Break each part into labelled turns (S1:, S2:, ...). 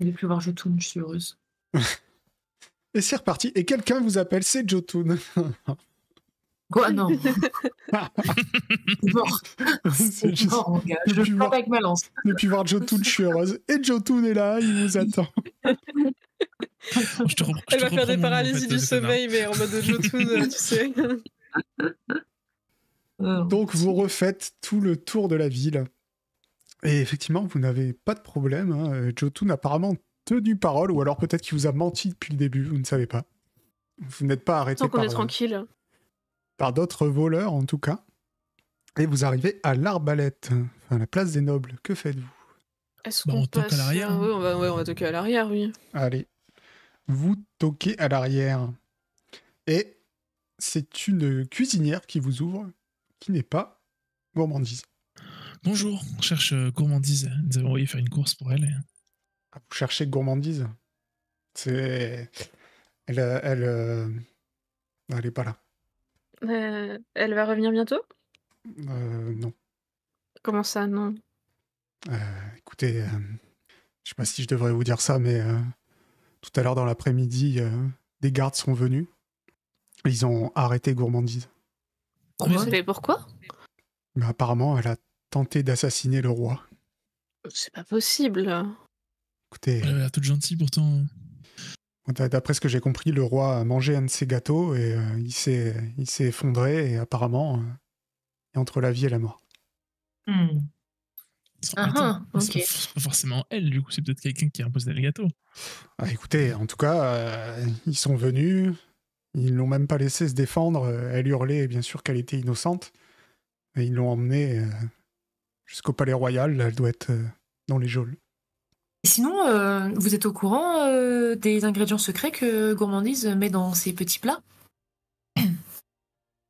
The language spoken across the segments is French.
S1: Je n'ai plus voir Jotun, je suis heureuse.
S2: Et c'est reparti. Et quelqu'un vous appelle, c'est Jotun.
S1: Quoi, non. C'est mort. C'est mort, mon gars. Je frappe avec ma lance.
S2: Depuis voir Jotun, je suis heureuse. Et Jotun est là, il vous attend.
S3: Elle va faire des paralysies du sommeil, mais en mode Jotun, tu sais.
S2: Donc vous refaites tout le tour de la ville. Et effectivement, vous n'avez pas de problème. Hein. Jotun a apparemment tenu parole, ou alors peut-être qu'il vous a menti depuis le début, vous ne savez pas. Vous n'êtes pas arrêté
S3: qu'on est tranquille.
S2: Par d'autres voleurs, en tout cas. Et vous arrivez à l'Arbalète, enfin la place des Nobles. Que faites-vous?
S3: Est-ce qu'on passe...
S4: toque à l'arrière.
S3: Oui, on va toquer à l'arrière, oui.
S2: Allez. Vous toquez à l'arrière. Et c'est une cuisinière qui vous ouvre, qui n'est pas Gourmandise.
S4: Bonjour, on cherche Gourmandise. Nous avons envoyé faire une course pour elle.
S2: Ah, vous cherchez Gourmandise? C'est... Elle est pas là.
S3: Elle va revenir bientôt?
S2: Non.
S3: Comment ça, non?
S2: Écoutez, je sais pas si je devrais vous dire ça, mais tout à l'heure dans l'après-midi, des gardes sont venus. Ils ont arrêté Gourmandise.
S3: Vous savez pourquoi?
S2: Mais apparemment, elle a tenté d'assassiner le roi.
S3: C'est pas possible.
S2: Écoutez...
S4: Elle a l'air toute gentille, pourtant.
S2: D'après ce que j'ai compris, le roi a mangé un de ses gâteaux et il s'est effondré et apparemment, il est entre la vie et la mort.
S4: C'est pas forcément elle, du coup, c'est peut-être quelqu'un qui a imposé le gâteau.
S2: Ah, écoutez, en tout cas, ils sont venus, ils l'ont même pas laissé se défendre, elle hurlait bien sûr qu'elle était innocente, et ils l'ont emmenée jusqu'au palais royal, là, elle doit être dans les geôles.
S1: Et sinon, vous êtes au courant des ingrédients secrets que Gourmandise met dans ses petits plats?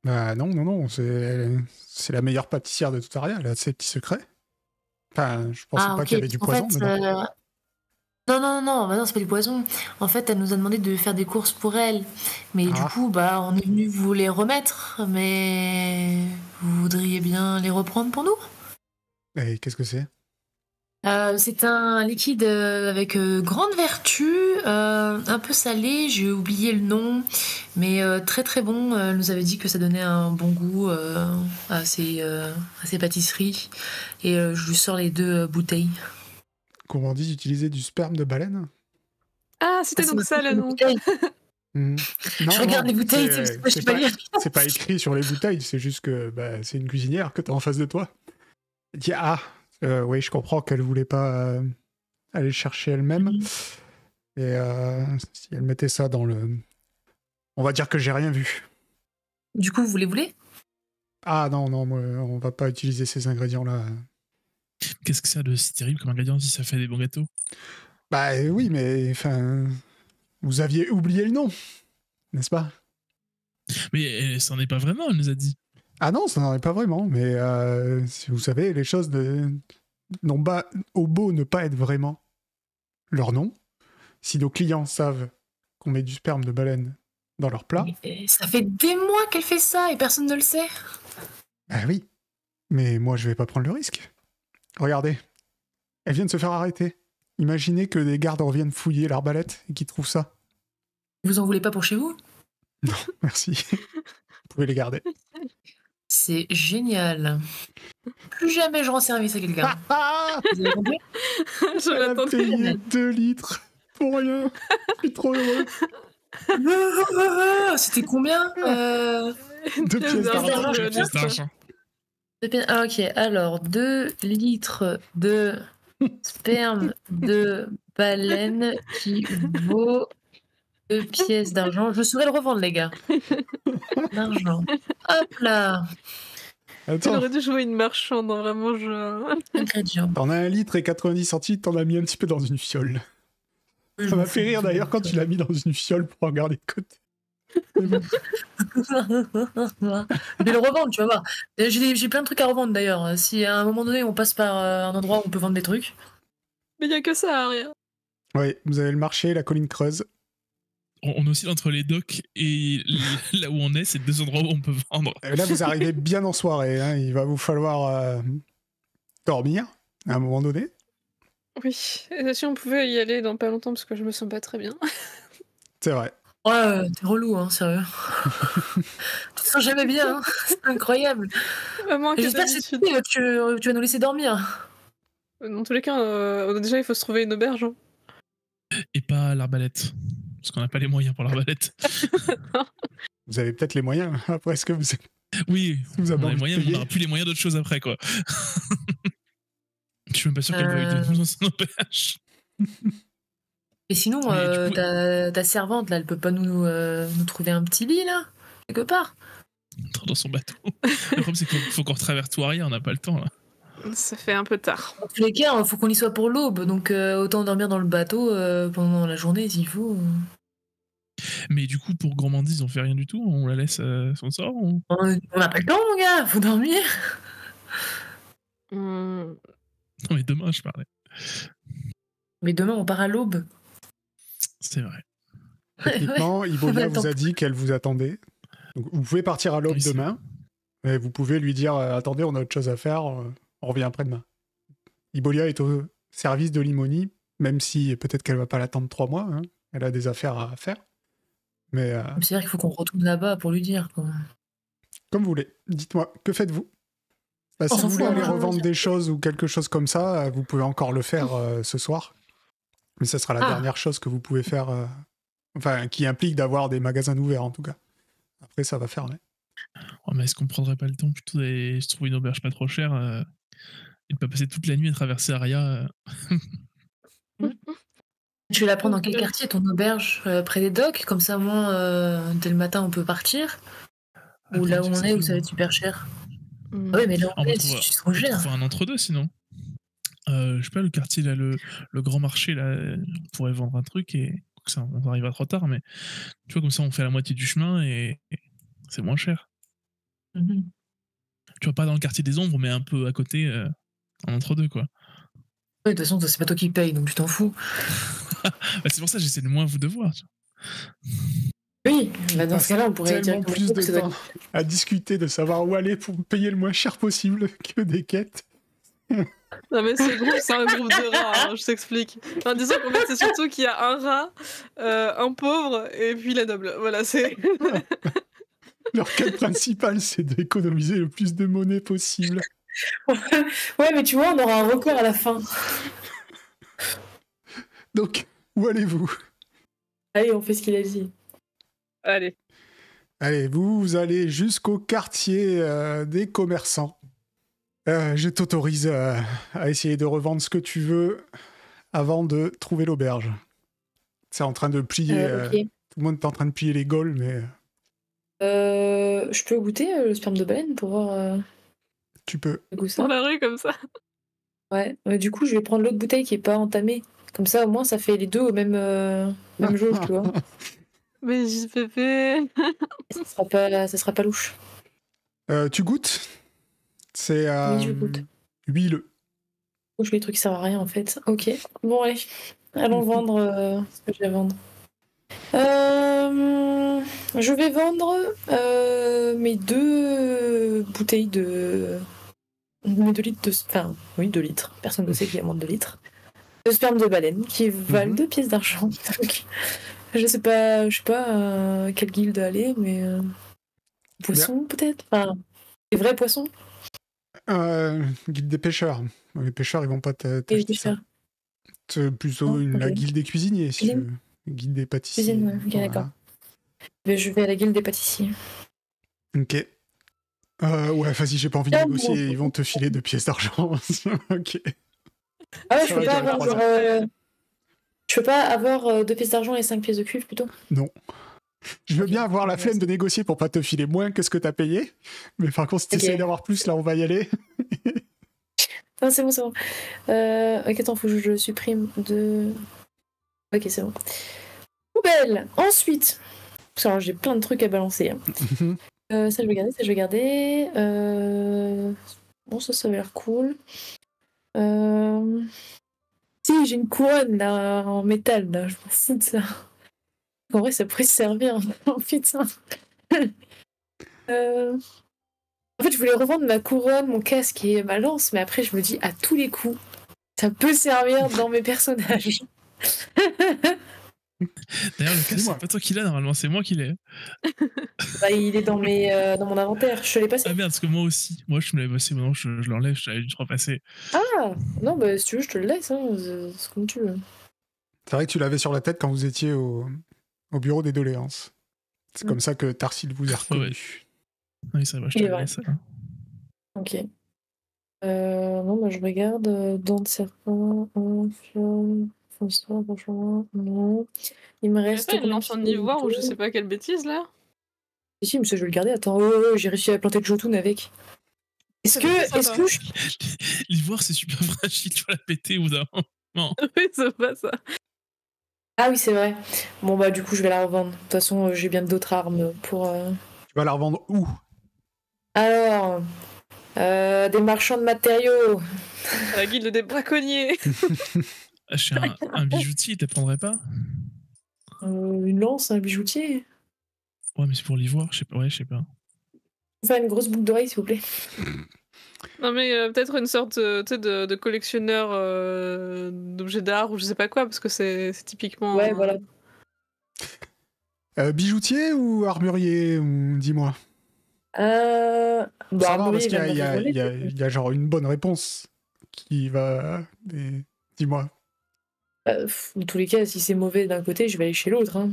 S2: Bah non, c'est la meilleure pâtissière de Toutaria, elle a ses petits secrets. Enfin, je pensais pas qu'il y avait du poison dedans.
S1: Non, bah non, c'est pas du poison. En fait, elle nous a demandé de faire des courses pour elle. Mais du coup, bah, on est venu vous les remettre. Mais vous voudriez bien les reprendre pour nous?
S2: Et qu'est-ce que c'est?
S1: C'est un liquide avec grande vertu, un peu salé, j'ai oublié le nom, mais très très bon. Elle nous avait dit que ça donnait un bon goût à ses pâtisseries. Et je lui sors les 2 bouteilles.
S2: Gourmandise utilisait du sperme de baleine?
S3: Ah, c'était donc ça le nom.
S2: Non,
S1: je regarde les bouteilles,
S2: c'est pas écrit sur les bouteilles, c'est juste que c'est une cuisinière que t'as en face de toi. Elle dit oui, je comprends qu'elle voulait pas aller chercher elle-même. Et si elle mettait ça dans le... On va dire que j'ai rien vu.
S1: Du coup, vous les voulez?
S2: Ah non, on va pas utiliser ces ingrédients-là.
S4: Qu'est-ce que ça de si terrible comme ingrédient si ça fait des bons gâteaux?
S2: Bah oui, mais enfin... Vous aviez oublié le nom, n'est-ce pas?
S4: Mais ça n'en est pas vraiment, elle nous a dit.
S2: Ah non, ça n'en est pas vraiment, mais si vous savez, les choses n'ont pas au beau ne pas être vraiment leur nom. Si nos clients savent qu'on met du sperme de baleine dans leur plat...
S1: Mais ça fait des mois qu'elle fait ça et personne ne le sait.
S2: Bah oui, mais moi je vais pas prendre le risque. Regardez, elle vient de se faire arrêter. Imaginez que des gardes reviennent fouiller l'arbalète et qu'ils trouvent ça.
S1: Vous en voulez pas pour chez vous?
S2: Non, merci. Vous pouvez les garder.
S1: C'est génial. Plus jamais je rends service à quelqu'un. Vous avez compris?
S2: Elle a payé 2 litres pour rien. Je suis trop heureux.
S1: C'était combien
S2: 2 pièces
S4: d'argent.
S1: Ah, ok, alors 2 litres de sperme de baleine qui vaut 2 pièces d'argent. Je saurais le revendre, les gars. D'argent. Hop là.
S3: Attends. On aurait dû jouer une marchande, hein, vraiment.
S2: T'en as 1 litre et 90 centilitres, t'en as mis un petit peu dans une fiole. Ça m'a fait rire d'ailleurs quand tu l'as mis dans une fiole pour regarder de côté.
S1: Je vais le revendre, tu vas voir. J'ai plein de trucs à revendre d'ailleurs. Si à un moment donné on passe par un endroit où on peut vendre des trucs.
S3: Mais il n'y a que ça, rien.
S2: Oui, vous avez le marché, la colline creuse.
S4: On oscille entre les docks et là où on est, c'est 2 endroits où on peut vendre.
S2: Et là, vous arrivez bien en soirée. Hein. Il va vous falloir dormir à un moment donné.
S3: Oui, et si on pouvait y aller dans pas longtemps parce que je me sens pas très bien.
S2: C'est vrai.
S1: Ouais, t'es relou, hein, sérieux. Tu te sens jamais bien, hein. C'est incroyable.
S3: Moins que
S1: J'espère que
S3: d'habitude.
S1: tu vas nous laisser dormir.
S3: Dans tous les cas, déjà il faut se trouver une auberge. Hein.
S4: Et pas l'arbalète. Parce qu'on n'a pas les moyens pour l'arbalète.
S2: Vous avez peut-être les moyens, après ce que vous...
S4: Oui,
S2: Vous avez
S4: on a les
S2: envie de
S4: moyens, mais on
S2: payer.
S4: n'aura plus les moyens d'autres choses après, quoi. Je suis même pas sûr qu'elle veuille de nous dans son auberge.
S1: Et sinon,
S4: Mais du coup-
S1: ta servante, là, elle peut pas nous trouver un petit lit, là, quelque part.
S4: Dans son bateau. Le problème, c'est qu'il faut qu'on retraverse tout arrière, on n'a pas le temps, là.
S3: Ça fait un peu tard.
S1: Dans tous les cas, il faut qu'on y soit pour l'aube, donc autant dormir dans le bateau pendant la journée s'il faut.
S4: Mais du coup, pour Gourmandise, on fait rien du tout. On la laisse son sort ou...
S1: On n'a pas le temps, mon gars, faut dormir.
S3: Hum,
S4: Non, mais demain, je parlais.
S1: Mais demain, on part à l'aube.
S4: C'est vrai.
S2: Techniquement,
S1: On a
S2: Ibolia
S1: le temps.
S2: vous a dit qu'elle vous attendait. Donc, vous pouvez partir à l'aube
S4: Oui, c'est
S2: demain, mais vous pouvez lui dire attendez, on a autre chose à faire, on revient après-demain. Ibolia est au service de Limoni, même si peut-être qu'elle va pas l'attendre 3 mois. Hein. Elle a des affaires à faire. Mais
S1: C'est-à-dire qu'il faut qu'on retourne là-bas pour lui dire, quoi.
S2: comme vous voulez, dites-moi, que faites-vous? Bah,
S1: On
S2: si
S1: s'en
S2: vous voulez
S1: fout,
S2: aller
S1: hein.
S2: revendre des choses ou quelque chose comme ça, vous pouvez encore le faire ce soir. Mais ça sera la dernière chose que vous pouvez faire, enfin, qui implique d'avoir des magasins ouverts en tout cas. Après, ça va fermer.
S4: Oh, mais est-ce qu'on prendrait pas le temps plutôt d'aller se trouver une auberge pas trop chère et de pas passer toute la nuit à traverser Aria
S1: Tu veux la prendre dans quel quartier, ton auberge? Près des docks? Comme ça, au moins, dès le matin, on peut partir? Ou
S4: Après,
S1: là où
S4: tu sais
S1: on
S4: que
S1: est, où
S4: fait
S1: ça va
S4: loin.
S1: être super cher?
S3: hum.
S1: Ah oui, mais là où
S4: On
S1: on
S4: va
S1: est,
S4: trouver,
S1: c'est trop
S4: on va
S1: cher.
S4: trouver un entre-deux sinon. Je sais pas, le quartier, là, le grand marché, là, on pourrait vendre un truc et ça, on arrivera trop tard, mais tu vois, comme ça, on fait la moitié du chemin et c'est moins cher.
S1: Mhm.
S4: Tu vois, pas dans le quartier des ombres, mais un peu à côté, en entre-deux, quoi.
S1: Ouais, de toute façon, c'est pas toi qui paye, donc tu t'en fous.
S4: Bah, c'est pour ça que j'essaie de moins vous devoir. Tu vois.
S1: Oui, bah dans
S2: passe
S1: ce cas-là, on pourrait
S2: tellement
S1: directement
S2: plus
S1: dire que
S2: de
S1: ça doit
S2: temps
S1: être-
S2: à discuter de savoir où aller pour payer le moins cher possible que des quêtes.
S3: Non mais ce groupe, c'est un groupe de rats, hein, je t'explique. Enfin, disons qu'en fait, c'est surtout qu'il y a un rat, un pauvre, et puis la noble. Voilà, c'est...
S2: Leur quête principale, c'est d'économiser le plus de monnaie possible.
S1: Ouais, mais tu vois, on aura un record à la fin.
S2: Donc, où allez-vous?
S1: Allez, on fait ce qu'il a dit.
S3: Allez.
S2: Allez, vous allez jusqu'au quartier des commerçants. Je t'autorise à essayer de revendre ce que tu veux avant de trouver l'auberge. C'est en train de plier.
S1: Ok.
S2: Tout le monde est en train de plier les gaules, mais
S1: Je peux goûter le sperme de baleine pour voir
S2: tu peux.
S1: le goût ça?
S3: Dans la rue, comme ça.
S1: Ouais. Du coup, je vais prendre l'autre bouteille qui est pas entamée. Comme ça, au moins, ça fait les deux au même jauge, tu vois.
S3: Mais JPP...
S1: Ça sera pas louche.
S2: Tu goûtes? C'est
S1: Oui, je goûte.
S2: huileux.
S1: Je fais des trucs qui servent à rien, en fait. Ok. Bon, allez. Allons vendre ce que je vais vendre. Je vais vendre mes 2 bouteilles de... Mes 2 litres de... Enfin, oui, 2 litres. Personne ne sait qu'il y a moins de 2 litres. De sperme de baleine, qui valent 2 pièces d'argent. Donc, je sais pas quelle guilde aller, mais... Poisson, peut-être? Enfin, des vrais poissons?
S2: Guilde des pêcheurs. Les pêcheurs, ils vont pas
S1: Et
S2: t'acheter ça.
S1: faire.
S2: C'est plutôt
S1: Non,
S2: la
S1: ok.
S2: guilde des cuisiniers, si tu
S1: Cuisine.
S2: veux. Guilde des pâtissiers.
S1: Cuisine, ouais, ok, d'accord. Mais je vais à la guilde des pâtissiers.
S2: Ok. Ouais, vas-y, j'ai pas envie de
S1: Ah,
S2: négocier.
S1: bon.
S2: Ils vont te filer 2 pièces d'argent. Ok.
S1: Ah ouais,
S2: Ça
S1: je
S2: va
S1: peux pas
S2: durer
S1: avoir
S2: 3
S1: genre... Je peux pas avoir 2 pièces d'argent et 5 pièces de cuivre, plutôt?
S2: Non. Je veux
S1: Ok.
S2: bien avoir la flemme de négocier pour pas te filer moins que ce que t'as payé. Mais par contre, si tu
S1: Ok.
S2: essayes d'avoir plus, là, on va y aller.
S1: Non, c'est bon, c'est bon. Ok, attends, faut que je supprime de... Ok, c'est bon. Poubelle. Ensuite... Parce que alors, j'ai plein de trucs à balancer. Hein. Ça, je vais garder, ça, je vais garder. Bon, ça va l'air cool. Si, j'ai une couronne, là, en métal, là. Je m'en fous de ça. En vrai, ça pourrait se servir. En fait, ça. En fait, je voulais revendre ma couronne, mon casque et ma lance, mais après, je me dis, à tous les coups, Ça peut servir dans mes personnages.
S4: D'ailleurs, le casque,
S2: Dis-moi.
S4: c'est pas toi qui l'as, normalement, c'est moi qui l'ai.
S1: Bah, il est dans mon inventaire. Je te l'ai passé.
S4: Ah merde, parce que moi aussi. Moi, je me l'avais passé, maintenant je l'enlève, je l'avais dû te repasser.
S1: Ah non, bah si tu veux, je te le laisse. Hein. C'est comme tu veux.
S2: C'est vrai que tu l'avais sur la tête quand vous étiez au bureau des doléances. C'est comme ça que Tarsil vous a reconnu.
S4: Oui, ça va, je
S1: Il
S4: te
S1: est vrai.
S4: laisse.
S1: Ok. Non, bah je regarde. Dents de serpent, fiole, François, franchement, non. Il me
S3: Il y a
S1: reste.
S3: pas une lance en ivoire ou je sais pas quelle bêtise là.
S1: Si, monsieur, je vais le garder. Attends, j'ai réussi à planter le Jotun avec. Est-ce que je...
S4: L'ivoire, c'est super fragile, tu vas la péter ou d'un moment.
S3: Oui, c'est pas ça.
S1: Ah oui, c'est vrai. Bon, bah du coup, je vais la revendre. De toute façon, j'ai bien d'autres armes pour...
S2: Tu vas la revendre où?
S1: Alors, des marchands de matériaux.
S3: À la guilde des braconniers.
S4: Ah, chez un bijoutier, il t'apprendrait pas?
S1: Une lance, un bijoutier.
S4: Ouais, mais c'est pour l'ivoire, je sais pas. Ouais, je sais pas.
S1: Faire une grosse boucle d'oreille, s'il vous plaît.
S3: Non mais peut-être une sorte tu sais, de collectionneur d'objets d'art ou je sais pas quoi parce que c'est typiquement.
S1: Ouais, voilà.
S2: Bijoutier ou armurier dis-moi.
S1: Bah,
S2: Ça va,
S1: armurier,
S2: parce qu'il
S1: il va me rigoler,
S2: y a genre une bonne réponse qui va... Mais dis-moi.
S1: Dans tous les cas, si c'est mauvais d'un côté, je vais aller chez l'autre. Hein.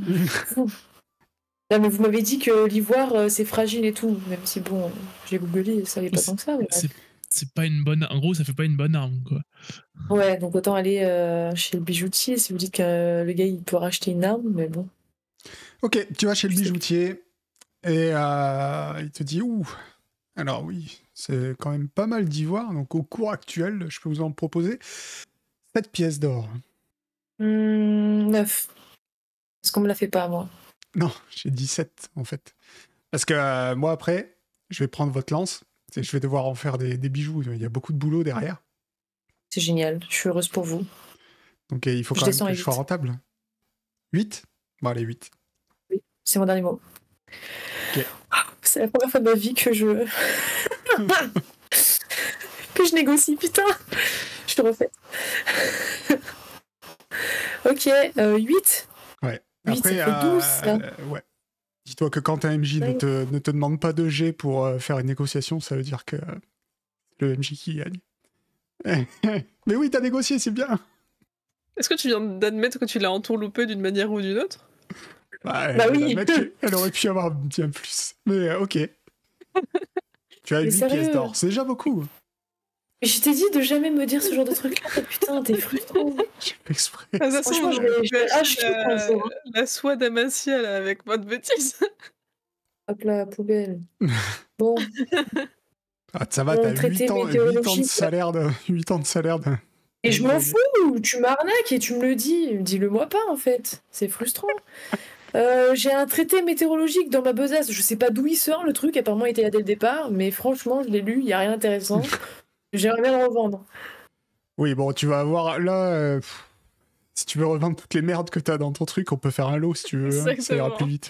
S1: Non, mais vous m'avez dit que l'ivoire, c'est fragile et tout. Même si, bon, j'ai googlé, ça n'est pas tant que ça. Mais...
S4: C'est pas une bonne... En gros, ça fait pas une bonne arme, quoi.
S1: Ouais, donc autant aller chez le bijoutier si vous dites que le gars, il peut racheter une arme, mais bon.
S2: Ok, tu vas chez le bijoutier et il te dit ouh. Alors oui, c'est quand même pas mal d'ivoire. Donc au cours actuel, je peux vous en proposer 7 pièces d'or.
S1: 9. Est-ce qu'on me la fait pas, moi?
S2: Non, j'ai dit 7 en fait. Parce que moi après, je vais prendre votre lance. Je vais devoir en faire des bijoux. Il y a beaucoup de boulot derrière.
S1: C'est génial, je suis heureuse pour vous.
S2: Donc il faut
S1: Je
S2: quand même
S1: descends
S2: que
S1: à
S2: je sois
S1: 8.
S2: rentable. 8 ? Bon allez, 8.
S1: Oui, c'est mon dernier mot.
S2: Ok.
S1: C'est la première fois de ma vie que je... que je négocie, putain. Je te refais. Ok, 8.
S2: Ouais.
S1: 8,
S2: Après,
S1: ça fait 12, ça.
S2: ouais. Dis-toi que quand un MJ ne te demande pas de G pour faire une négociation, ça veut dire que c'est le MJ qui gagne. Mais oui, t'as négocié, c'est bien.
S3: Est-ce que tu viens d'admettre que tu l'as entourloupé d'une manière ou d'une autre?
S2: Bah
S1: oui.
S2: Elle aurait pu avoir bien plus. Mais ok. Tu as
S1: Mais
S2: 8
S1: sérieux.
S2: pièces d'or, c'est déjà beaucoup.
S1: Mais je t'ai dit de jamais me dire ce genre de truc. Putain, t'es frustrant.
S2: J'ai fait exprès.
S3: De toute façon,
S1: Franchement,
S3: je
S1: je vais
S3: vais
S1: acheter
S3: acheter
S1: un jour.
S3: la soie d'Amacia là, avec votre bêtise.
S1: Hop là, poubelle. Bon,
S2: Ah, ça va,
S1: Mon
S2: t'as
S1: traité
S2: 8 ans de
S1: météorologique.
S2: salaire de... 8 ans de salaire de...
S1: et je m'en fous, tu m'arnaques et tu me le dis. Dis-le-moi pas, en fait. C'est frustrant. J'ai un traité météorologique dans ma besace. Je sais pas d'où il sort, le truc. Apparemment, il était là dès le départ. Mais franchement, je l'ai lu, il y a rien d'intéressant. J'aimerais bien le revendre.
S2: Oui, bon, tu vas avoir... Là, si tu veux revendre toutes les merdes que t'as dans ton truc, on peut faire un lot, si tu veux. Hein, ça ira
S3: Exactement.
S2: plus vite.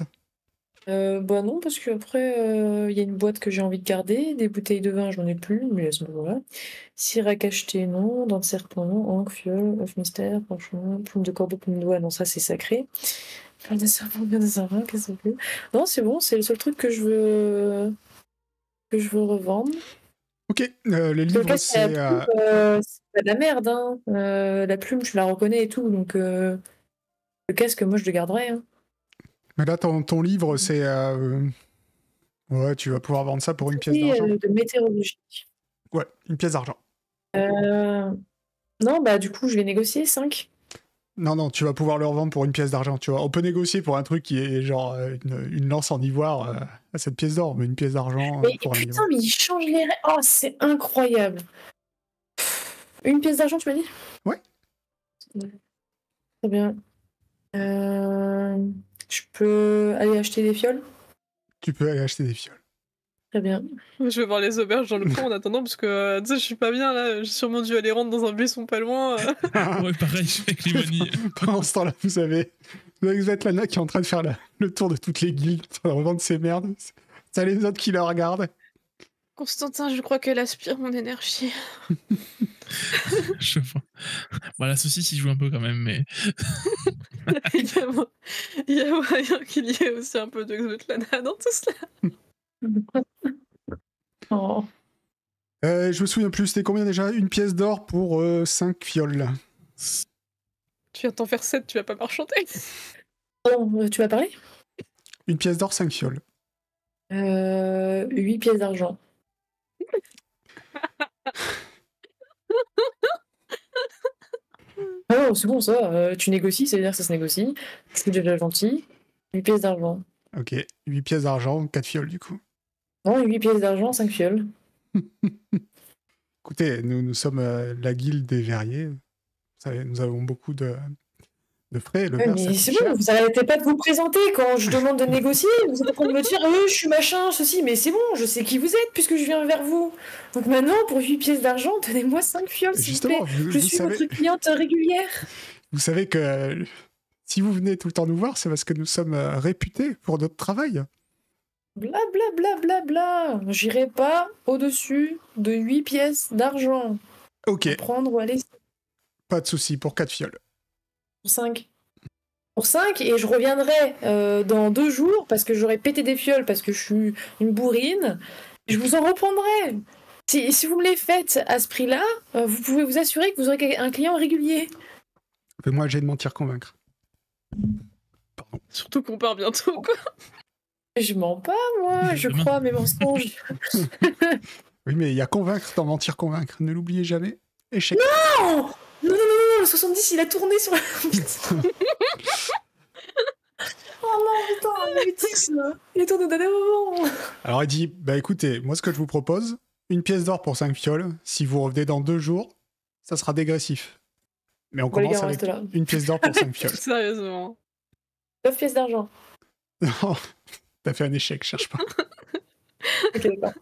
S1: Bah non, parce qu'après, il y a une boîte que j'ai envie de garder. Des bouteilles de vin, j'en ai plus, mais à ce moment-là. Sirac acheté, non. Dents de serpent, non. Encre, fiole, œuf mystère, franchement. Plume de corbeau, plume de doigt, non, ça c'est sacré. Bien des serpents, qu'est-ce que c'est? Non, c'est bon, c'est le seul truc que je veux revendre.
S2: Ok, le
S1: Le
S2: livre,
S1: casque,
S2: c'est...
S1: la plume, c'est pas de la merde, hein. La plume, je la reconnais et tout, donc le casque, moi, je le garderai, hein.
S2: Mais là, ton livre, c'est... Ouais, tu vas pouvoir vendre ça pour une pièce d'argent.
S1: De météorologie.
S2: Ouais, une pièce d'argent.
S1: Non, bah du coup, je vais négocier 5.
S2: Non, tu vas pouvoir le revendre pour une pièce d'argent, tu vois. On peut négocier pour un truc qui est genre une lance en ivoire à cette pièce d'or, mais une pièce d'argent
S1: Mais
S2: pour un livre.
S1: putain, mais il change les règles. Oh, c'est incroyable. Une pièce d'argent, tu m'as dit?
S2: Ouais.
S1: Très bien. Je peux aller acheter des fioles?
S2: Tu peux aller acheter des fioles.
S1: Très bien.
S3: Je vais voir les auberges dans le coin en attendant parce que tu sais, je suis pas bien là. J'ai sûrement dû aller rentrer dans un buisson pas loin.
S4: Ouais, pareil, avec les vanilles.
S2: Pendant ce temps-là, vous avez Svetlana qui est en train de faire le tour de toutes les guildes, en train de revendre ses merdes. T'as les autres qui la regardent.
S3: Constantin, je crois qu'elle aspire mon énergie.
S4: Je vois. Bon, la saucisse, il joue un peu quand même, mais
S3: Il y a, mo- il y a moyen qu'il y ait aussi un peu de Svetlana dans tout cela.
S1: Oh.
S2: Je me souviens plus, c'était combien déjà? Une pièce d'or pour 5 fioles.
S3: Tu vas t'en faire 7, tu vas pas marchanter.
S1: Pardon, tu vas parler?
S2: Une pièce d'or, 5 fioles.
S1: 8 pièces d'argent. Ah non, c'est bon ça, tu négocies, c'est-à-dire que ça se négocie. Je suis déjà gentil. 8 pièces d'argent.
S2: Ok, 8 pièces d'argent, 4 fioles du coup.
S1: Non, 8 pièces d'argent, 5 fioles.
S2: Écoutez, nous sommes la guilde des verriers. Vous savez, nous avons beaucoup de frais. Le
S1: Ouais,
S2: verre, ça
S1: mais
S2: coûte
S1: c'est
S2: cher.
S1: bon, vous arrêtez pas de vous présenter quand je demande de négocier. Vous êtes en train de me dire, je suis machin, ceci, mais c'est bon, je sais qui vous êtes puisque je viens vers vous. Donc maintenant, pour 8 pièces d'argent, donnez-moi 5 fioles, s'il vous plaît.
S2: Justement,
S1: Je suis
S2: savez,
S1: votre cliente régulière.
S2: vous savez que si vous venez tout le temps nous voir, c'est parce que nous sommes réputés pour notre travail.
S1: Bla bla bla bla bla. J'irai pas au-dessus de 8 pièces d'argent.
S2: Ok,
S1: À prendre ou à laisser.
S2: pas de souci pour 4 fioles.
S1: Pour 5. Pour 5, et je reviendrai dans 2 jours parce que j'aurai pété des fioles parce que je suis une bourrine. Je vous en reprendrai. Si vous me les faites à ce prix-là, vous pouvez vous assurer que vous aurez un client régulier.
S2: Fais-moi un jet de mentir convaincre. Pardon.
S3: Surtout qu'on part bientôt, quoi.
S1: Je mens pas, moi. Je crois à mes mensonges.
S2: Oui, mais il y a convaincre dans mentir convaincre. Ne l'oubliez jamais. Échec.
S1: Non, non, le 70, il a tourné sur la... Oh non, putain, il est bêtise. Il est tourné au dernier moment.
S2: Alors il dit, bah écoutez, moi ce que je vous propose, une pièce d'or pour 5 fioles. Si vous revenez dans 2 jours, ça sera dégressif. Mais on
S1: Bon, les
S2: commence
S1: gars, on
S2: avec
S1: reste là.
S2: une pièce d'or pour 5 fioles.
S3: Sérieusement.
S1: 9 pièces d'argent.
S2: Non, t'as fait un échec, cherche pas.
S1: Ok, d'accord.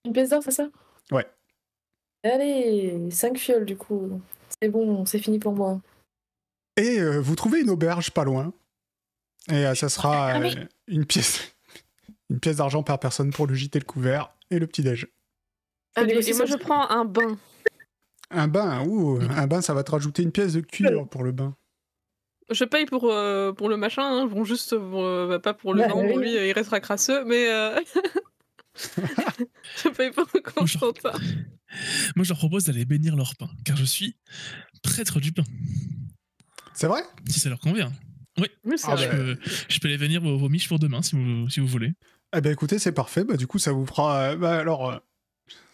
S1: Une pièce d'or, c'est ça?
S2: Ouais.
S1: Allez, 5 fioles du coup. C'est bon, c'est fini pour moi.
S2: Et vous trouvez une auberge pas loin. Et ça sera
S1: Ah oui.
S2: une pièce d'argent par personne pour le gîte et le couvert et le petit-déj.
S3: Allez,
S1: négocier
S3: et moi
S1: ça
S3: je
S1: aussi.
S3: prends un bain.
S2: Un bain, ça va te rajouter une pièce de cuivre pour le bain.
S3: Je paye pour le machin, hein. Bon, juste pas pour le
S1: Ouais,
S3: bain,
S1: oui.
S3: bon, lui il restera crasseux, mais je paye pour Constantin.
S4: moi je leur propose d'aller bénir leur pain, car je suis prêtre du pain,
S2: C'est vrai?
S4: si ça leur convient.
S3: Oui, c'est
S2: Ah
S3: vrai.
S4: Je peux les bénir vos miches pour demain, si vous voulez.
S2: Eh ben écoutez, c'est parfait. Bah, du coup, ça vous fera...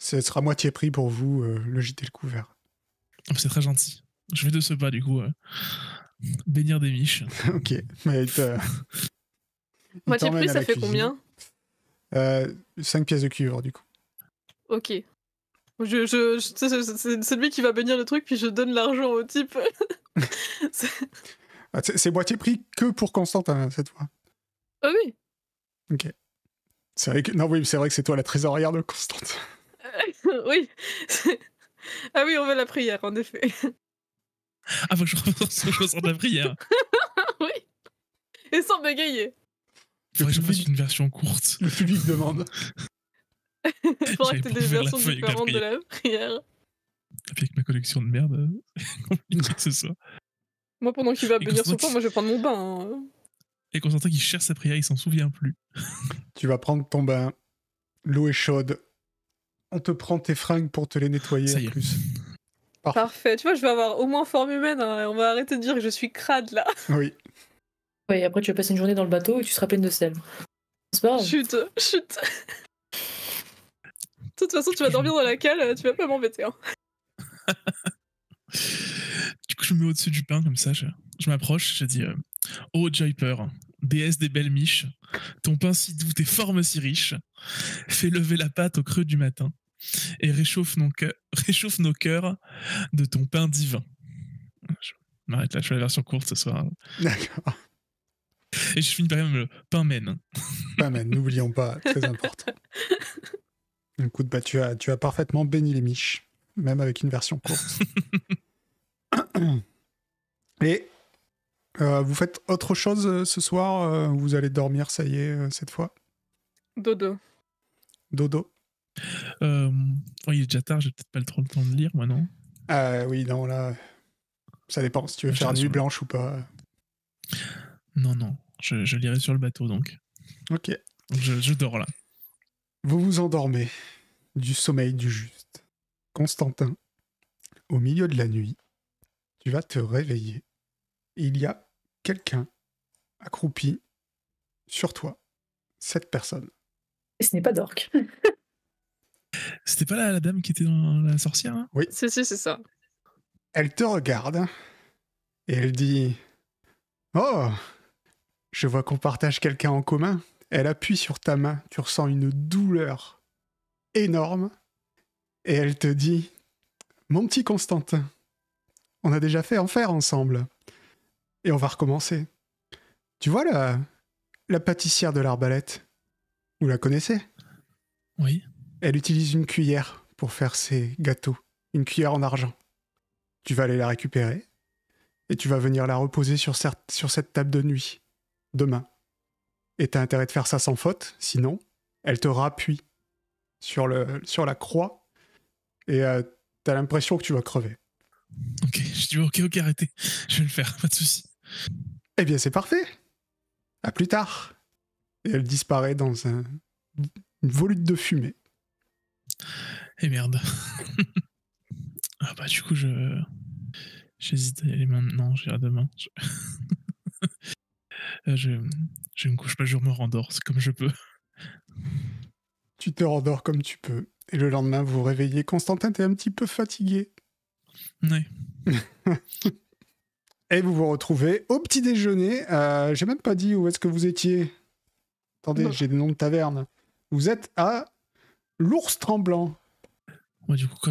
S2: ce sera moitié prix pour vous, le gîte et le couvert.
S4: Oh, c'est très gentil. Je vais de ce pas, du coup, bénir des miches.
S2: Ok. Mais
S3: Moitié prix, ça fait combien?
S2: 5 pièces de cuivre, du coup.
S3: Ok. C'est lui qui va bénir le truc, puis je donne l'argent au type.
S2: Ah, c'est moitié prix que pour Constantin, cette fois.
S3: Ah oui.
S2: Ok. C'est vrai que... Non, oui, c'est vrai que c'est toi la trésorière de Constantin.
S3: Oui. Ah oui, on veut la prière, en effet.
S4: Ah, faut que je ressorte la prière.
S3: Oui. Et sans bégayer.
S4: Faudrait que je fasse une version courte.
S2: Le public demande.
S3: Il faudra que tu aies des
S4: J'avais pas ouvert la
S3: versions
S4: feuille avec la
S3: différentes de la prière.
S4: Et puis avec ma collection de merde, compliqué que ce soit.
S3: Moi, pendant qu'il va
S4: Et
S3: bénir son
S4: Constantin
S3: pain, moi je vais prendre mon bain. Hein.
S4: Et Constantin qui cherche sa prière, il s'en souvient plus.
S2: Tu vas prendre ton bain. L'eau est chaude. On te prend tes fringues pour te les nettoyer
S4: Ça y
S2: en
S4: est.
S2: plus.
S3: Parfait. Tu vois, je vais avoir au moins forme humaine. Hein, et on va arrêter de dire que je suis crade là.
S2: Oui.
S1: Ouais, et après tu vas passer une journée dans le bateau et tu seras pleine de sel. C'est pas grave.
S3: Chut. De toute façon, tu vas dormir dans la cale, tu vas pas m'embêter. Hein.
S4: Du coup, je me mets au-dessus du pain, comme ça, je m'approche, je dis Oh Joyper, déesse des belles miches, ton pain si doux, tes formes si riches, fais lever la pâte au creux du matin et réchauffe nos cœurs de ton pain divin. Je m'arrête là, je fais la version courte ce soir.
S2: D'accord.
S4: Et je finis par même le pain mène.
S2: Pas mal, n'oublions pas, très important. Écoute, bah, tu as parfaitement béni les miches, même avec une version courte. Et vous faites autre chose ce soir Vous allez dormir, ça y est, cette fois?
S3: Dodo.
S2: Dodo.
S4: Il est déjà tard, j'ai peut-être pas trop le temps de lire, moi, non?
S2: Oui, non, là, ça dépend si tu veux
S4: Je
S2: faire
S4: dirais
S2: nuit
S4: sur le-
S2: blanche ou pas.
S4: Non, je lirai sur le bateau, donc.
S2: Ok.
S4: Donc, je dors là.
S2: Vous vous endormez du sommeil du juste. Constantin, au milieu de la nuit, tu vas te réveiller. Il y a quelqu'un accroupi sur toi. 7 personnes.
S1: Et ce n'est pas d'orque.
S4: C'était pas la dame qui était dans la sorcière, hein?
S3: Si, c'est ça.
S2: Elle te regarde et elle dit « Oh, je vois qu'on partage quelqu'un en commun. » Elle appuie sur ta main. Tu ressens une douleur énorme. Et elle te dit « Mon petit Constantin, on a déjà fait enfer ensemble. Et on va recommencer. Tu vois la pâtissière de l'Arbalète? Vous la connaissez?
S4: Oui.
S2: Elle utilise une cuillère pour faire ses gâteaux. Une cuillère en argent. Tu vas aller la récupérer et tu vas venir la reposer sur cette table de nuit, demain. Et t'as intérêt de faire ça sans faute, sinon, elle te rappuie sur la croix et t'as l'impression que tu vas crever.
S4: Ok, je dis ok, arrêtez. Je vais le faire, pas de souci.
S2: Eh bien, c'est parfait. À plus tard. Et elle disparaît dans une volute de fumée.
S4: Et merde. Ah bah du coup, j'hésite à y aller maintenant, j'irai demain. Je me couche pas, je me rendors, c'est comme je peux.
S2: Tu te rendors comme tu peux. Et le lendemain, vous vous réveillez. Constantin, t'es un petit peu fatigué.
S4: Ouais.
S2: Et vous vous retrouvez au petit déjeuner. J'ai même pas dit où est-ce que vous étiez. Attendez,
S3: Non.
S2: j'ai des noms de tavernes. Vous êtes à l'Ours Tremblant.
S4: Moi du coup, quand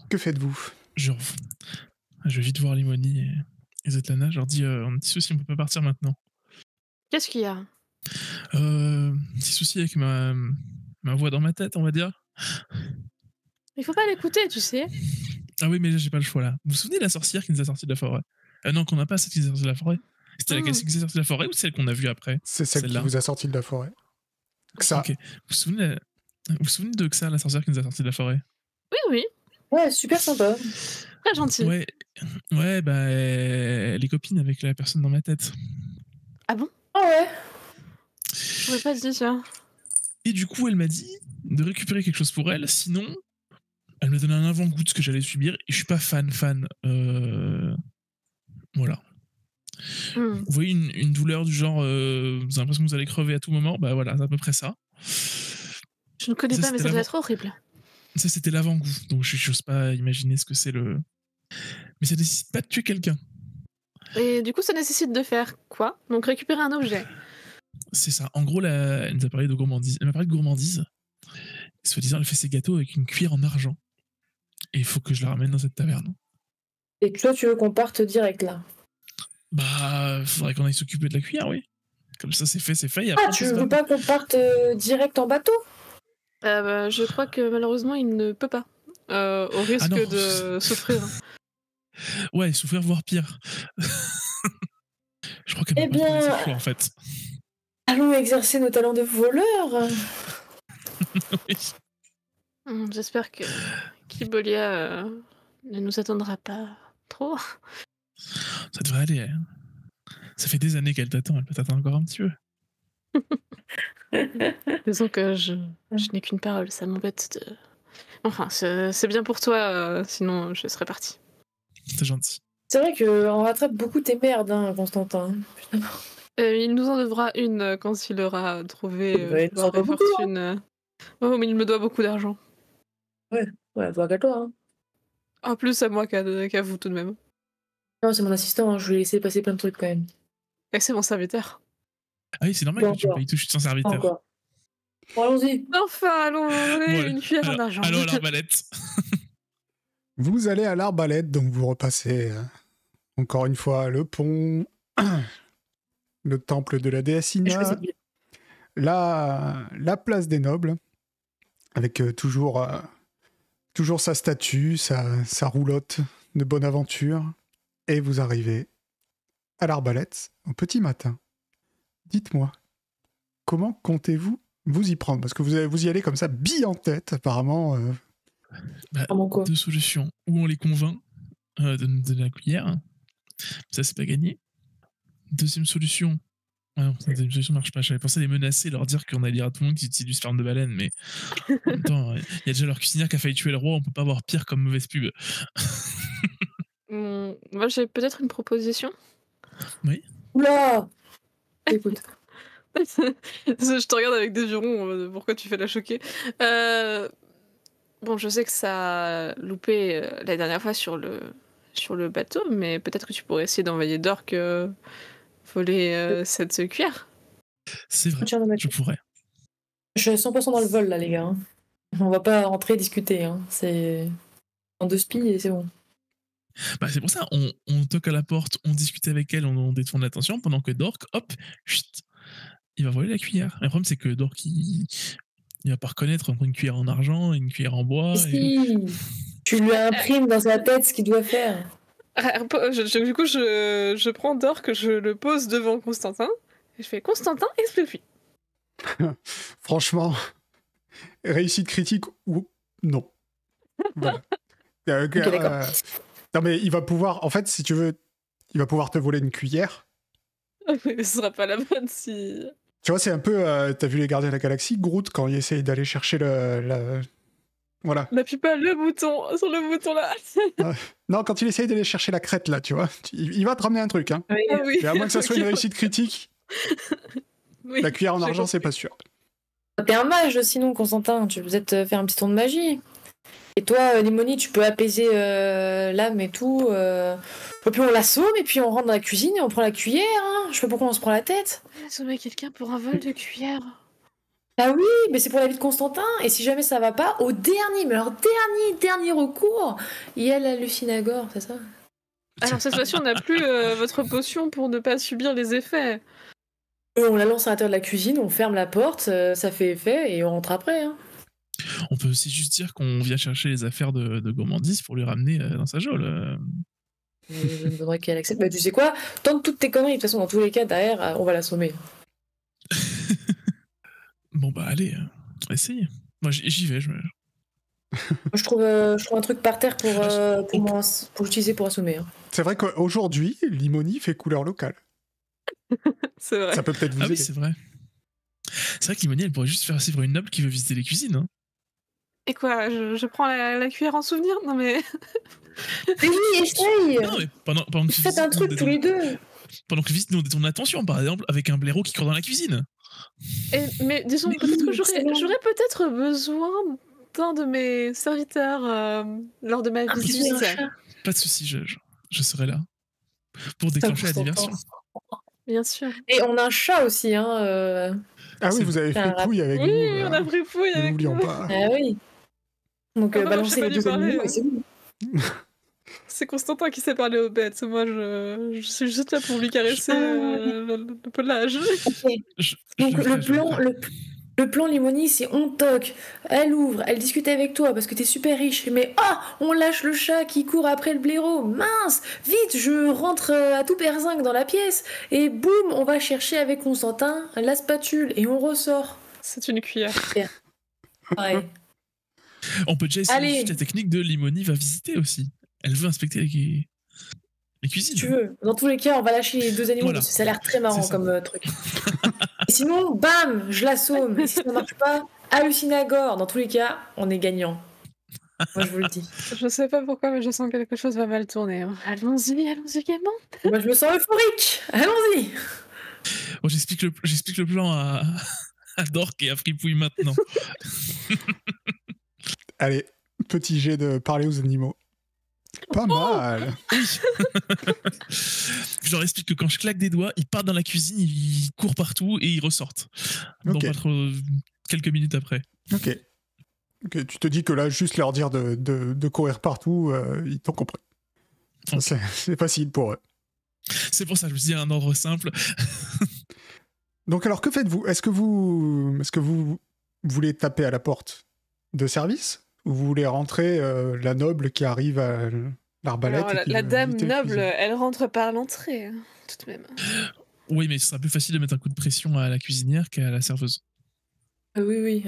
S2: Que faites-vous?
S4: je vais vite voir Limoni et Zetlana, je leur dis un petit souci, on peut pas partir maintenant.
S3: Qu'est-ce qu'il y a?
S4: Petit souci avec ma voix dans ma tête, on va dire.
S3: Il faut pas l'écouter, tu sais.
S4: Ah oui, mais là, j'ai pas le choix là. Vous vous souvenez de la sorcière qui nous a sorti de la forêt? Non, qu'on n'a pas celle qui nous a sorti de la forêt. C'était laquelle qui nous a sorti de la forêt ou celle qu'on a vue après?
S2: C'est celle qui
S4: Celle-là.
S2: vous a sorti de la forêt. Ça.
S4: Ok. Vous vous souvenez de Xa, la sorcière qui nous a sorti de la forêt?
S3: Oui.
S1: Ouais, super sympa.
S3: Très gentil.
S4: Ouais, bah, elle est copine avec la personne dans ma tête.
S3: Ah bon?
S1: Ah ouais.
S3: J'aurais pas dit, tiens.
S4: Et du coup, elle m'a dit de récupérer quelque chose pour elle, sinon, elle me donne un avant-goût de ce que j'allais subir, et je suis pas fan. Voilà. Vous voyez une douleur du genre, vous avez l'impression que vous allez crever à tout moment, bah voilà, c'est à peu près ça.
S3: Je ne connais
S4: Ça,
S3: pas, mais
S4: c'était
S3: ça doit être horrible.
S4: Ça, c'était l'avant-goût, donc je n'ose pas imaginer ce que c'est le... Mais ça nécessite pas de tuer quelqu'un.
S3: Et du coup, ça nécessite de faire quoi? Donc récupérer un objet.
S4: C'est ça. En gros, elle nous a parlé de gourmandise. Elle m'a parlé de gourmandise. Soi-disant, elle fait ses gâteaux avec une cuillère en argent. Et il faut que je la ramène dans cette taverne.
S1: Et toi, tu veux qu'on parte direct là?
S4: Bah, faudrait qu'on aille s'occuper de la cuillère, oui. Comme ça, c'est fait. Et après,
S1: Ah, tu veux pas qu'on parte direct en bateau?
S3: Je crois que malheureusement, il ne peut pas. Au risque
S4: non.
S3: de souffrir.
S4: Ouais, souffrir, voire pire. Je crois qu'elle m'a
S1: Eh
S4: pas trop laissé
S1: bien,
S4: le choix, en fait.
S1: allons exercer nos talents de voleur.
S4: Oui.
S3: J'espère que Kibolia ne nous attendra pas trop.
S4: Ça devrait aller. Hein. Ça fait des années qu'elle t'attend. Elle peut t'attendre encore un petit peu.
S3: Disons que je n'ai qu'une parole, ça m'embête de... Enfin, c'est bien pour toi, sinon je serais partie.
S4: C'est gentil.
S1: C'est vrai qu'on rattrape beaucoup tes merdes, hein, Constantin. Putain.
S3: Il nous en devra une quand il aura trouvé
S1: Ouais, il nous en doit beaucoup,
S3: fortune. Oh, mais il me doit beaucoup d'argent.
S1: Ouais, toi qu'à toi. Hein.
S3: En plus à moi qu'à vous tout de même.
S1: Non, c'est mon assistant, hein, je lui ai laissé passer plein de trucs quand même.
S3: Et c'est mon serviteur.
S4: Ah oui, c'est normal
S1: Pas
S4: que tu me
S1: encore.
S4: payes tout, je suis ton serviteur.
S1: Encore. Bon, allons-y.
S3: Enfin, allons,
S4: Voilà.
S3: une cuillère en argent.
S4: Allons à l'arbalète.
S2: Vous allez à l'Arbalète, donc vous repassez encore une fois le pont, le temple de la déesse
S1: Je
S2: Ina,
S1: choisis bien.
S2: la place des nobles, avec toujours sa statue, sa roulotte de bonne aventure, et vous arrivez à l'Arbalète au petit matin. Dites-moi, comment comptez-vous vous y prendre? Parce que vous y allez comme ça, bille en tête, apparemment.
S4: Bah,
S1: Vraiment quoi?
S4: 2 solutions. Ou on les convainc de nous donner la cuillère. Ça, c'est pas gagné. Deuxième solution. Ah non, la deuxième solution marche pas. J'avais pensé à les menacer, leur dire qu'on allait dire à tout le monde qu'ils utilisent du sperme de baleine, mais en même temps, il y a déjà leur cuisinière qui a failli tuer le roi, on peut pas avoir pire comme mauvaise pub.
S3: Moi, j'ai peut-être une proposition.
S4: Oui.
S1: Oula! Écoute.
S3: Je te regarde avec des jurons, pourquoi tu fais la choquer? Bon, je sais que ça a loupé la dernière fois sur le bateau, mais peut-être que tu pourrais essayer d'envoyer Dork voler cette cuillère.
S4: C'est vrai,
S1: Tiens,
S4: je pourrais.
S1: Je suis 100% dans le vol là, les gars. Hein. On va pas rentrer discuter. Hein. C'est en 2 spies et c'est bon.
S4: Bah, c'est pour ça, on toque à la porte, on discute avec elle, on détourne l'attention, pendant que Dork, hop, chut, il va voler la cuillère. Et le problème, c'est que Dork, il va pas reconnaître entre une cuillère en argent et une cuillère en bois.
S1: Si, tu lui imprimes dans sa tête ce qu'il doit faire.
S3: Du coup, je prends Dork, je le pose devant Constantin, et je fais Constantin, explique-lui.
S2: Franchement, réussite critique ou non. Voilà. Non, mais il va pouvoir, en fait, si tu veux, il va pouvoir te voler une cuillère.
S3: Mais ce sera pas la bonne si.
S2: Tu vois, c'est un peu, t'as vu les Gardiens de la Galaxie, Groot, quand il essaye d'aller chercher Voilà.
S3: N'appuie pas le bouton, sur le bouton là.
S2: Non, quand il essaye d'aller chercher la crête, là, tu vois, il va te ramener un truc, hein.
S1: Oui.
S3: Ah oui.
S2: Et à moins que ça soit une réussite critique,
S3: Oui,
S2: la cuillère en
S3: j'ai
S2: argent, c'est
S3: compris.
S2: pas sûr.
S1: T'es un mage sinon, Constantin. Tu peux peut-être faire un petit tour de magie. Et toi, Limoni, tu peux apaiser l'âme et tout. Et puis on l'assomme et puis on rentre dans la cuisine et on prend la cuillère. Hein. Je sais pas pourquoi on se prend la tête.
S3: Assommer quelqu'un pour un vol de cuillère.
S1: Ah oui, mais c'est pour la vie de Constantin. Et si jamais ça va pas, au dernier, mais alors dernier recours, il y a la Lucinagore, c'est ça?
S3: Alors cette fois-ci, on n'a plus votre potion pour ne pas subir les effets.
S1: On la lance à l'intérieur de la cuisine, on ferme la porte, ça fait effet et on rentre après. Hein.
S4: On peut aussi juste dire qu'on vient chercher les affaires de gourmandise pour lui ramener dans sa geôle.
S1: Je me donnerais qu'elle accepte. Bah, tu sais quoi? Tente toutes tes conneries. De toute façon, dans tous les cas, derrière, on va l'assommer.
S4: Bon, bah allez, essayez. Moi, j'y vais.
S1: Moi, je trouve un truc par terre pour l'utiliser pour assommer. Hein.
S2: C'est vrai qu'aujourd'hui, Limoni fait couleur locale.
S3: C'est vrai.
S2: Ça peut peut-être vous
S4: Ah
S2: aider.
S4: oui, c'est vrai. C'est vrai que Limoni, elle pourrait juste faire suivre une noble qui veut visiter les cuisines. Hein.
S3: Et quoi, je prends la cuillère en souvenir? Non mais.
S1: Mais oui, essaye!
S4: Non, mais pendant que tu
S1: Faites un
S4: visites,
S1: truc tous les deux!
S4: pendant que visite, nous on détourne l'attention, par exemple, avec un blaireau qui court dans la cuisine.
S3: Mais disons,
S1: Mais
S3: peut-être que
S1: oui, c'est bon.
S3: j'aurais peut-être besoin d'un de mes serviteurs lors de ma
S1: petit
S3: visite.
S1: chat.
S4: Pas de soucis, je serai là. Pour déclencher la diversion.
S3: Bien sûr.
S1: Et on a un chat aussi, hein.
S2: Ah oui,
S4: C'est
S2: vous avez
S1: c'est
S2: fait
S1: un
S2: couille avec
S3: Oui,
S2: nous.
S3: on a pris fouille
S2: Nous
S3: avec
S2: n'oublions
S3: nous.
S2: pas.
S1: Ah oui. Donc,
S3: Ah bah,
S1: balancer
S3: j'ai pas
S1: les
S3: dû
S1: 2 animaux
S3: parler.
S1: et c'est bon.
S3: C'est Constantin qui sait parler aux bêtes. Moi, je suis juste là pour lui caresser le pelage.
S1: Ok. Donc, le plan Limoni, c'est on toque, elle ouvre, elle discute avec toi parce que t'es super riche, mais on lâche le chat qui court après le blaireau, mince, vite, je rentre à tout perzingue dans la pièce, et boum, on va chercher avec Constantin la spatule, et on ressort.
S3: C'est une cuillère.
S1: Ouais.
S4: On peut déjà essayer
S1: Allez.
S4: juste la technique de Limoni va visiter aussi. Elle veut inspecter les cuisines.
S1: Si tu veux, dans tous les cas, on va lâcher les 2 animaux
S4: Voilà.
S1: parce que ça a l'air très marrant
S4: C'est ça.
S1: comme truc. Et sinon, bam, je l'assomme, et si ça marche pas, hallucinagore, dans tous les cas, on est gagnant. Moi, je vous le dis.
S3: Je sais pas pourquoi, mais je sens que quelque chose va mal tourner. Hein. Allons-y gaiement.
S1: Moi, je me sens euphorique, allons-y.
S4: Bon, j'explique le plan à Dork et à Fripouille maintenant.
S2: Allez, petit jet de parler aux animaux. Pas mal.
S4: Je leur explique que quand je claque des doigts, ils partent dans la cuisine, ils courent partout et ils ressortent.
S2: Ok.
S4: Pas trop, quelques minutes après.
S2: Ok. Tu te dis que là, juste leur dire de courir partout, ils t'ont compris.
S4: Ok.
S2: C'est facile pour eux.
S4: C'est pour ça, je me suis dit un ordre simple.
S2: Donc alors, que faites-vous? Est-ce que vous voulez taper à la porte de service? Ou vous voulez rentrer la noble qui arrive à l'arbalète?
S3: Alors,
S2: et qui
S3: la
S2: veut
S3: dame
S2: visiter la
S3: noble,
S2: cuisine?
S3: elle rentre par l'entrée, hein, tout de même.
S4: Oui, mais ce sera plus facile de mettre un coup de pression à la cuisinière qu'à la serveuse.
S1: Oui, oui.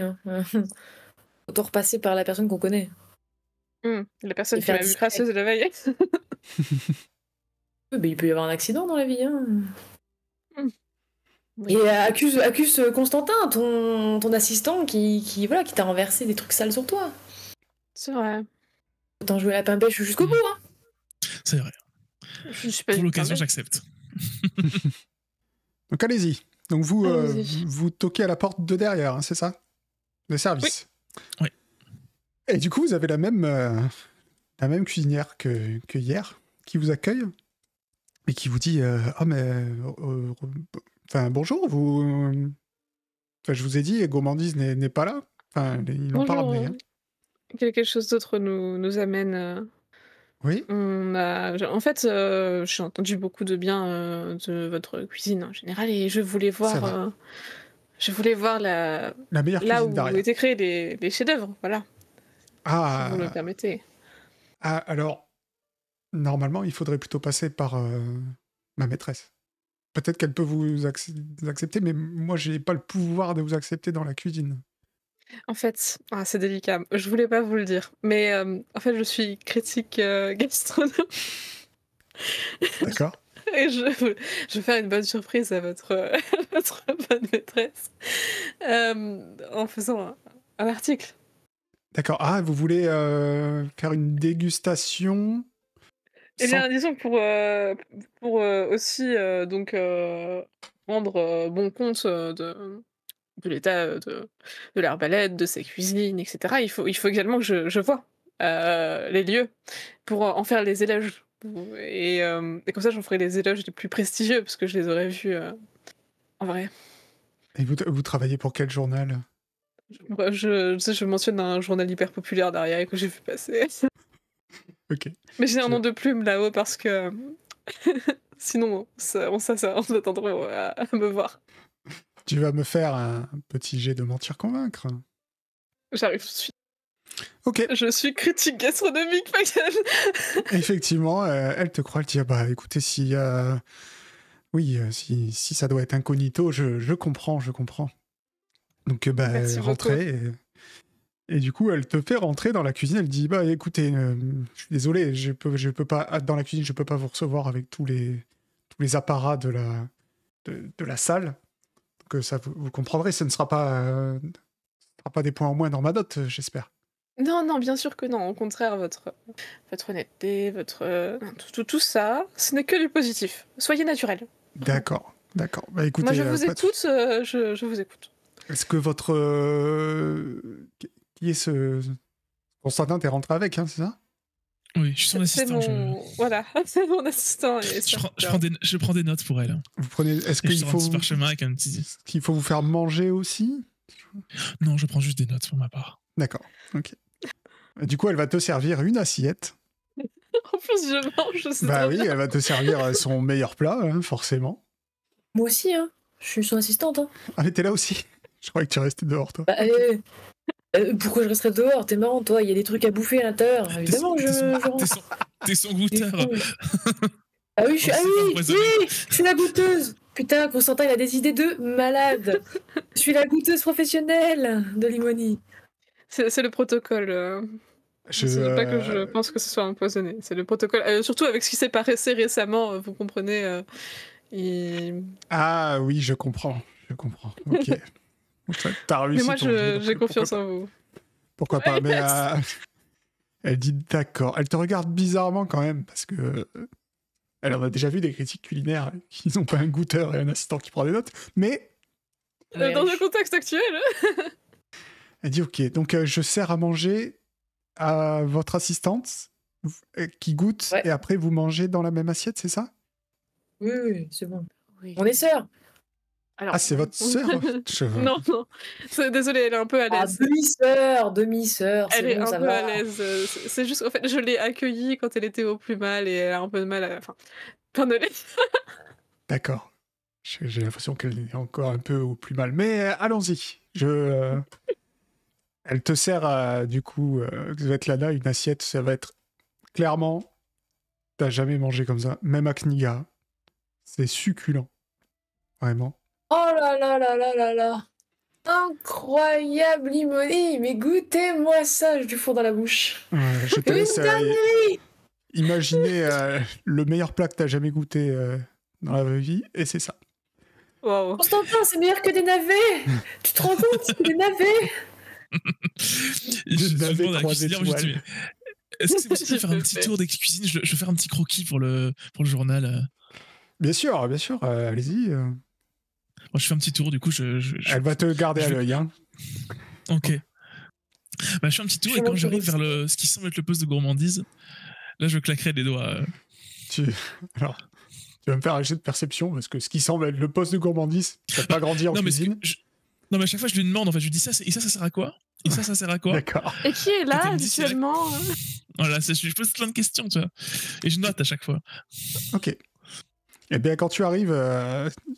S1: Autant repasser par la personne qu'on connaît.
S3: La personne
S1: Et
S3: qui
S1: faire
S3: m'a vu
S1: discret.
S3: crasseuse la veille.
S1: Oui, il peut y avoir un accident dans la vie. Hein.
S3: Oui.
S1: Et accuse Constantin, ton assistant, voilà, qui t'a renversé des trucs sales sur toi.
S3: C'est vrai.
S1: Autant jouer à la pain-pêche jusqu'au bout. Hein.
S4: C'est vrai.
S3: Je ne suis pas
S4: Pour
S3: une
S4: l'occasion,
S3: pervers.
S4: j'accepte.
S2: Donc allez-y. Donc vous,
S3: Allons-y.
S2: vous toquez à la porte de derrière, hein, c'est ça? Le service.
S4: Oui.
S2: Et du coup, vous avez la même cuisinière que hier qui vous accueille et qui vous dit ah mais enfin bonjour, enfin, je vous ai dit, Gourmandise n'est pas là. Enfin, ils l'ont pas
S3: Bonjour.
S2: ramené. Hein.
S3: Quelque chose d'autre nous amène.
S2: Oui.
S3: En fait, j'ai entendu beaucoup de bien de votre cuisine en général et je voulais
S2: C'est vrai.
S3: voir, la
S2: La meilleure
S3: là
S2: cuisine
S3: où
S2: d'Aria.
S3: étaient créés les chefs-d'œuvre, voilà, si vous me le
S2: Ah,
S3: permettez.
S2: alors normalement, il faudrait plutôt passer par ma maîtresse. Peut-être qu'elle peut vous accepter, mais moi, j'ai pas le pouvoir de vous accepter dans la cuisine.
S3: En fait, c'est délicat, je voulais pas vous le dire, mais en fait, je suis critique gastronome
S2: D'accord.
S3: et je vais faire une bonne surprise à votre, votre bonne maîtresse en faisant un article.
S2: D'accord. Ah, vous voulez faire une dégustation
S3: Eh
S2: sans...
S3: bien, disons que pour aussi donc rendre bon compte de l'état de l'arbalète, de ses cuisines, etc. Il faut également que je vois les lieux pour en faire les éloges. Et comme ça, j'en ferai les éloges les plus prestigieux parce que je les aurais vus en vrai.
S2: Et vous travaillez pour quel journal?
S3: Moi, je mentionne un journal hyper populaire derrière que j'ai vu passer.
S2: Ok.
S3: Mais j'ai un
S2: Je-
S3: nom de plume là-haut parce que sinon, on s'attendrait à me voir.
S2: Tu vas me faire un petit jet de mentir-convaincre.
S3: J'arrive tout de suite.
S2: Ok.
S3: Je suis critique gastronomique, Pagan.
S2: Effectivement, elle te croit. Elle te dit, ah bah écoutez, si... oui, si ça doit être incognito, je comprends, je comprends. Donc, bah,
S3: Merci beaucoup.
S2: rentrez. Et du coup, elle te fait rentrer dans la cuisine. Elle dit, bah écoutez, je suis désolé, je peux pas... Dans la cuisine, je peux pas vous recevoir avec tous les apparats de la salle. Donc ça, vous comprendrez, ce ne sera pas des points en moins dans ma note, j'espère.
S3: Non, non, bien sûr que non. Au contraire, votre honnêteté, tout ça, ce n'est que du positif. Soyez naturel.
S2: D'accord, d'accord. Bah écoutez,
S3: Moi, je vous
S2: pas de-
S3: écoute, je vous écoute.
S2: Est-ce que votre... qui est ce... Constantin, t'es rentré avec, hein, c'est ça?
S4: Oui, je suis son
S3: C'est
S4: assistant.
S3: mon... Voilà, c'est mon assistant. Et
S4: Je prends des notes pour elle.
S2: Vous prenez... Est-ce
S4: Et je
S2: qu'il
S4: sors un
S2: faut...
S4: petit parchemin avec un petit...
S2: Est-ce qu'il faut vous faire manger aussi?
S4: Non, je prends juste des notes pour ma part.
S2: D'accord, ok. Du coup, elle va te servir une assiette.
S3: En plus, je mange, c'est
S2: Bah
S3: trop
S2: oui,
S3: bien.
S2: elle va te servir son meilleur plat, hein, forcément.
S1: Moi aussi, hein. Je suis son assistante. Hein.
S2: Ah, mais t'es là aussi. Je croyais que tu restais dehors, toi.
S1: Bah, pourquoi je resterais dehors? T'es marrant, toi. Il y a des trucs à bouffer à l'intérieur. Évidemment que
S4: T'es son goûteur.
S1: Ah oui,
S4: On s'est pas empoisonné.
S1: oui, je suis la goûteuse. Putain, Constantin, il a des idées de malade. Je suis la goûteuse professionnelle de Limoni.
S3: C'est le protocole. C'est pas que je pense que ce soit empoisonné. C'est le protocole. Surtout avec ce qui s'est passé récemment, vous comprenez.
S2: Ah oui, je comprends. Ok. T'as réussi.
S3: Mais moi,
S2: ton jet, donc
S3: j'ai confiance
S2: pourquoi
S3: en vous.
S2: pas. Pourquoi pas? Mais elle dit d'accord. Elle te regarde bizarrement quand même parce que elle en a déjà vu des critiques culinaires qui n'ont pas un goûteur et un assistant qui prend des notes. Mais
S3: Dans le contexte actuel.
S2: elle dit ok. Donc je sers à manger à votre assistante qui goûte
S1: Ouais.
S2: et après vous mangez dans la même assiette, c'est ça?
S1: Oui, c'est bon.
S3: Oui.
S1: On est sœurs.
S3: Alors,
S2: Ah, c'est votre sœur?
S3: Non, non. Désolée, elle est un peu à
S1: Ah,
S3: l'aise.
S1: demi-sœur,
S3: Elle
S1: c'est
S3: est
S1: bon,
S3: un
S1: ça
S3: peu
S1: va.
S3: à l'aise. C'est juste, en fait, je l'ai accueillie quand elle était au plus mal et elle a un peu de mal à. Enfin, pardonnez.
S2: D'accord. J'ai l'impression qu'elle est encore un peu au plus mal. Mais allons-y. Elle te sert, du coup, Svetlana, une assiette. Ça va être clairement... T'as jamais mangé comme ça. Même à Kniga. C'est succulent. Vraiment.
S1: Oh là là là là là là. Incroyable limoni, mais goûtez-moi ça, je du four dans la bouche.
S2: Je te laisse imaginer le meilleur plat que t'as jamais goûté dans la vraie vie, et c'est ça.
S3: Waouh.
S1: Constantin, c'est meilleur que des navets. Tu te rends compte, c'est des navets.
S4: Je
S2: navets
S4: demande à la
S2: 3
S4: cuisinière, je lui dis,
S2: étoiles.
S4: mais est-ce que c'est possible de faire un petit tour d'ex-cuisine, je vais faire un petit croquis pour le journal.
S2: Bien sûr, allez-y.
S4: Moi, je fais un petit tour, du coup,
S2: Elle va te garder à l'œil, hein.
S4: Ok. Bah, je fais un petit tour et quand j'arrive vers ce qui semble être le poste de gourmandise, là, je claquerai des doigts.
S2: Alors, tu vas me faire un jet de perception parce que ce qui semble être le poste de gourmandise, ça n'a pas grandi en cuisine.
S4: Non, mais à chaque fois, je lui demande, en fait, je lui dis ça sert à quoi? Et ça sert à quoi?
S2: D'accord.
S3: Et qui est là,
S4: elle me dit,
S3: habituellement
S4: Voilà, je pose plein de questions, tu vois. Et je note à chaque fois.
S2: Ok. Et bien, quand tu arrives,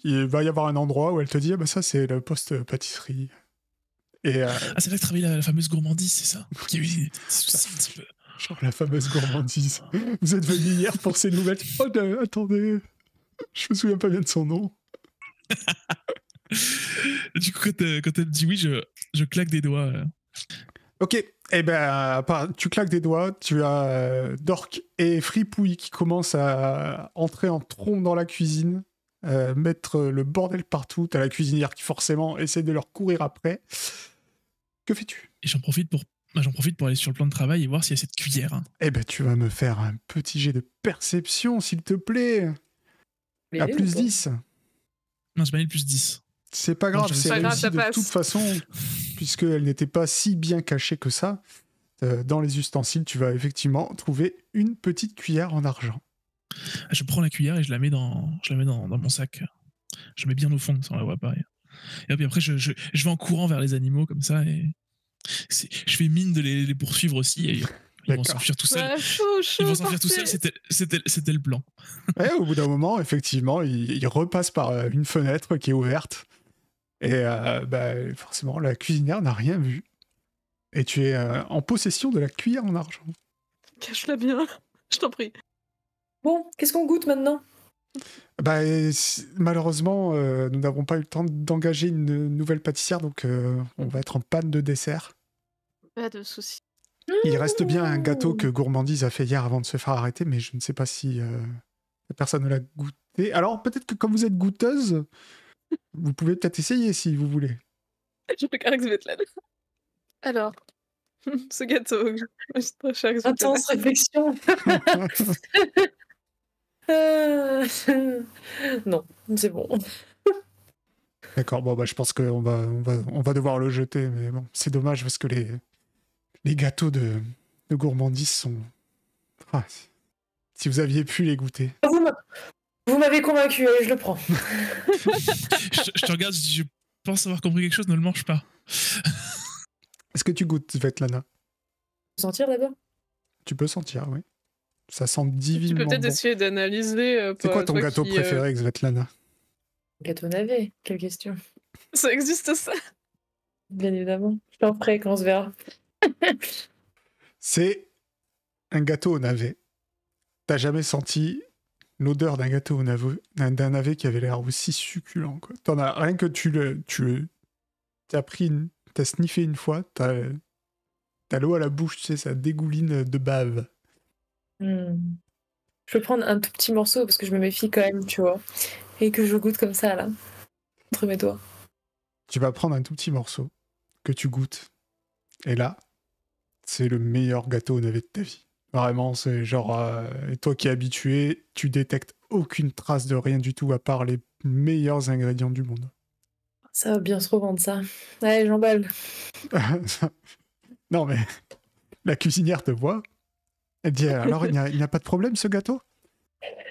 S2: il va y avoir un endroit où elle te dit, ah bah ça, c'est le poste pâtisserie. Et,
S4: Ah, c'est là que travaille la fameuse gourmandise, c'est ça? Qui a eu des soucis un petit peu.
S2: genre la fameuse gourmandise. Vous êtes venu hier pour ces nouvelles. Oh, attendez. Je me souviens pas bien de son nom.
S4: Du coup, quand elle me dit oui, je claque des doigts.
S2: Ok, et ben tu claques des doigts, tu as Dork et Fripouille qui commencent à entrer en trombe dans la cuisine, mettre le bordel partout. T'as la cuisinière qui forcément essaie de leur courir après. Que fais-tu?
S4: Et j'en profite pour aller sur le plan de travail et voir s'il y a cette cuillère. Hein.
S2: Eh ben tu vas me faire un petit jet de perception, s'il te plaît. À plus 10.
S4: Non, j'ai pas mis le plus 10.
S2: C'est pas grave, c'est
S3: pas grave,
S2: réussi
S3: ça
S2: de
S3: passe.
S2: toute façon, puisqu'elle n'était pas si bien cachée que ça. Dans les ustensiles, tu vas effectivement trouver une petite cuillère en argent.
S4: Je prends la cuillère et je la mets dans mon sac. Je la mets bien au fond, ça on la voit pas. Et puis après, je vais en courant vers les animaux comme ça et je fais mine de les poursuivre aussi. Et ils vont s'enfuir tout seuls. Ils vont s'enfuir tout seuls, c'était le plan.
S2: Et au bout d'un moment, effectivement, il repasse par une fenêtre qui est ouverte. Et forcément, la cuisinière n'a rien vu. Et tu es en possession de la cuillère en argent.
S3: Cache-la bien, je t'en prie.
S1: Bon, qu'est-ce qu'on goûte maintenant?
S2: Malheureusement, nous n'avons pas eu le temps d'engager une nouvelle pâtissière, donc on va être en panne de dessert.
S3: Pas de soucis.
S2: Il reste bien un gâteau que Gourmandise a fait hier avant de se faire arrêter, mais je ne sais pas si la personne ne l'a goûté. Alors peut-être que comme vous êtes goûteuse, vous pouvez peut-être essayer si vous voulez.
S3: Je regarde Svetlana. Alors, ce gâteau, c'est très cher que
S1: Intense réflexion. Non, c'est bon.
S2: D'accord, bon, je pense qu'on va devoir le jeter, mais bon, c'est dommage parce que les gâteaux de Gourmandise sont... Ah, si vous aviez pu les goûter.
S1: Vous m'avez convaincu, allez, je le prends.
S4: je te regarde, je pense avoir compris quelque chose, ne le mange pas.
S2: Est-ce que tu goûtes, Svetlana?
S1: Sentir d'abord?
S2: Tu peux sentir, oui. Ça sent divinement
S3: Tu peux peut-être
S2: bon.
S3: essayer d'analyser.
S2: C'est quoi ton gâteau préféré, Svetlana?
S1: Gâteau navet, quelle question.
S3: Ça existe ça?
S1: Bien évidemment. Je t'en ferai quand on se verra.
S2: C'est un gâteau au navet. T'as jamais senti l'odeur d'un gâteau au navet, d'un navet qui avait l'air aussi succulent, quoi. T'en as rien que t'as sniffé une fois, t'as l'eau à la bouche, tu sais, ça dégouline de bave.
S1: Je peux prendre un tout petit morceau parce que je me méfie quand même, tu vois. Et que je goûte comme ça, là. Entre mes doigts.
S2: Tu vas prendre un tout petit morceau que tu goûtes. Et là, c'est le meilleur gâteau au navet de ta vie. Vraiment, c'est genre... et toi qui es habitué, tu détectes aucune trace de rien du tout à part les meilleurs ingrédients du monde.
S1: Ça va bien se revendre, ça. Allez, j'emballe.
S2: Non, mais la cuisinière te voit. Elle dit, alors, il n'y a pas de problème, ce gâteau?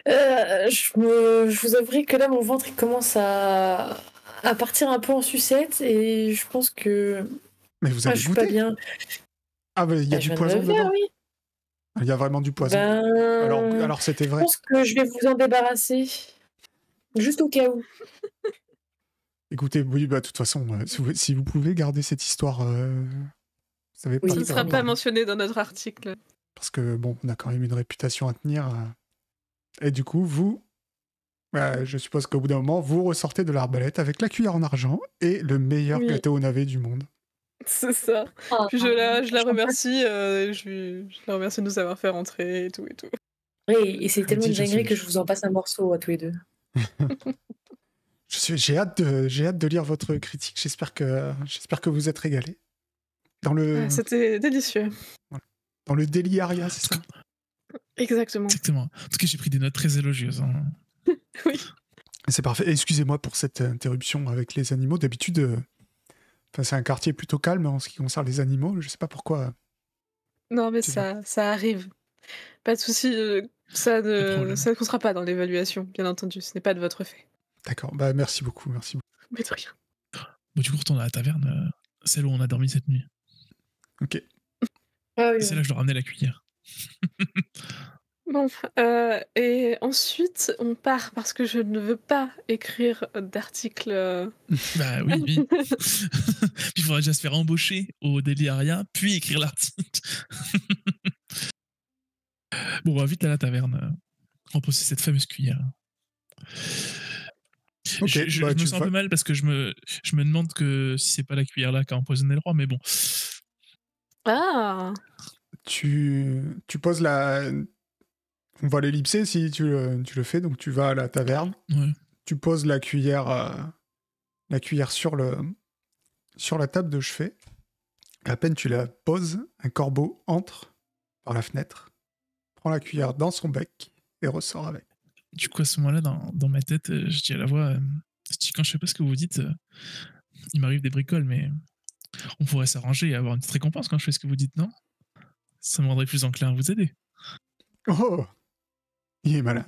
S1: Je vous avouerai que là, mon ventre il commence à partir un peu en sucette et je pense que...
S2: Mais vous avez
S1: je suis
S2: goûté?
S1: pas bien.
S2: Ah, mais il y a du poison dedans?
S1: Oui.
S2: Il y a vraiment du poison. Alors c'était vrai.
S1: Je pense que je vais vous en débarrasser. Juste au cas où.
S2: Écoutez, oui, de toute façon, si vous pouvez garder cette histoire, vous savez pas.
S3: Ça ne sera pas mentionné dans notre article.
S2: Parce que, bon, on a quand même une réputation à tenir. Et du coup, vous Je suppose qu'au bout d'un moment, vous ressortez de l'arbalète avec la cuillère en argent et le meilleur
S3: Oui.
S2: gâteau au navet du monde.
S3: C'est ça.
S1: Oh,
S3: Puis je la
S1: franchement,
S3: remercie, je la remercie de nous avoir fait rentrer et tout et tout.
S1: oui, et c'est
S2: Elle
S1: tellement
S2: dit,
S1: une
S2: je
S1: dinguerie
S2: suis-
S1: que je vous en passe un morceau à tous les deux.
S2: J'ai hâte de lire votre critique. J'espère que vous êtes régalés. Dans le
S3: C'était délicieux.
S2: Daily Aria, c'est ça?
S3: Exactement.
S4: Exactement. En tout cas, j'ai pris des notes très élogieuses. Hein.
S3: Oui.
S2: C'est parfait. Excusez-moi pour cette interruption avec les animaux. D'habitude, c'est un quartier plutôt calme en ce qui concerne les animaux. Je sais pas pourquoi.
S3: Non, mais
S2: C'est
S3: ça arrive. Pas de souci, ça
S4: Pas de
S3: ne
S4: problème.
S3: ça ne comptera pas dans l'évaluation, bien entendu. Ce n'est pas de votre fait.
S2: D'accord. Bah, merci beaucoup. Merci beaucoup.
S3: Mais de rien.
S4: Bon, du coup, retourne à la taverne, celle où on a dormi cette nuit.
S2: Ok.
S1: Ah
S4: Et c'est là que je dois ramener la cuillère.
S3: Bon, et ensuite, on part parce que je ne veux pas écrire d'article.
S4: Bah oui, oui. Puis il faudra déjà se faire embaucher au Daily Aria, puis écrire l'article. Bon, on va vite à la taverne. Reposer cette fameuse cuillère.
S2: Ok,
S4: Je
S2: bah,
S4: me
S2: tu
S4: sens un
S2: vas-
S4: peu mal parce que je me demande que si c'est pas la cuillère là qui a empoisonné le roi, mais bon.
S3: Ah!
S2: Tu poses la. On va l'ellipser si tu le fais. Donc tu vas à la taverne.
S4: Ouais.
S2: Tu poses la cuillère sur la table de chevet. À peine tu la poses, un corbeau entre par la fenêtre, prend la cuillère dans son bec et ressort avec.
S4: Du coup, à ce moment-là, dans ma tête, je dis à la voix, je dis, quand je sais pas ce que vous dites, il m'arrive des bricoles, mais on pourrait s'arranger et avoir une petite récompense quand je fais ce que vous dites, non? Ça me rendrait plus enclin à vous aider.
S2: Oh, il est malin.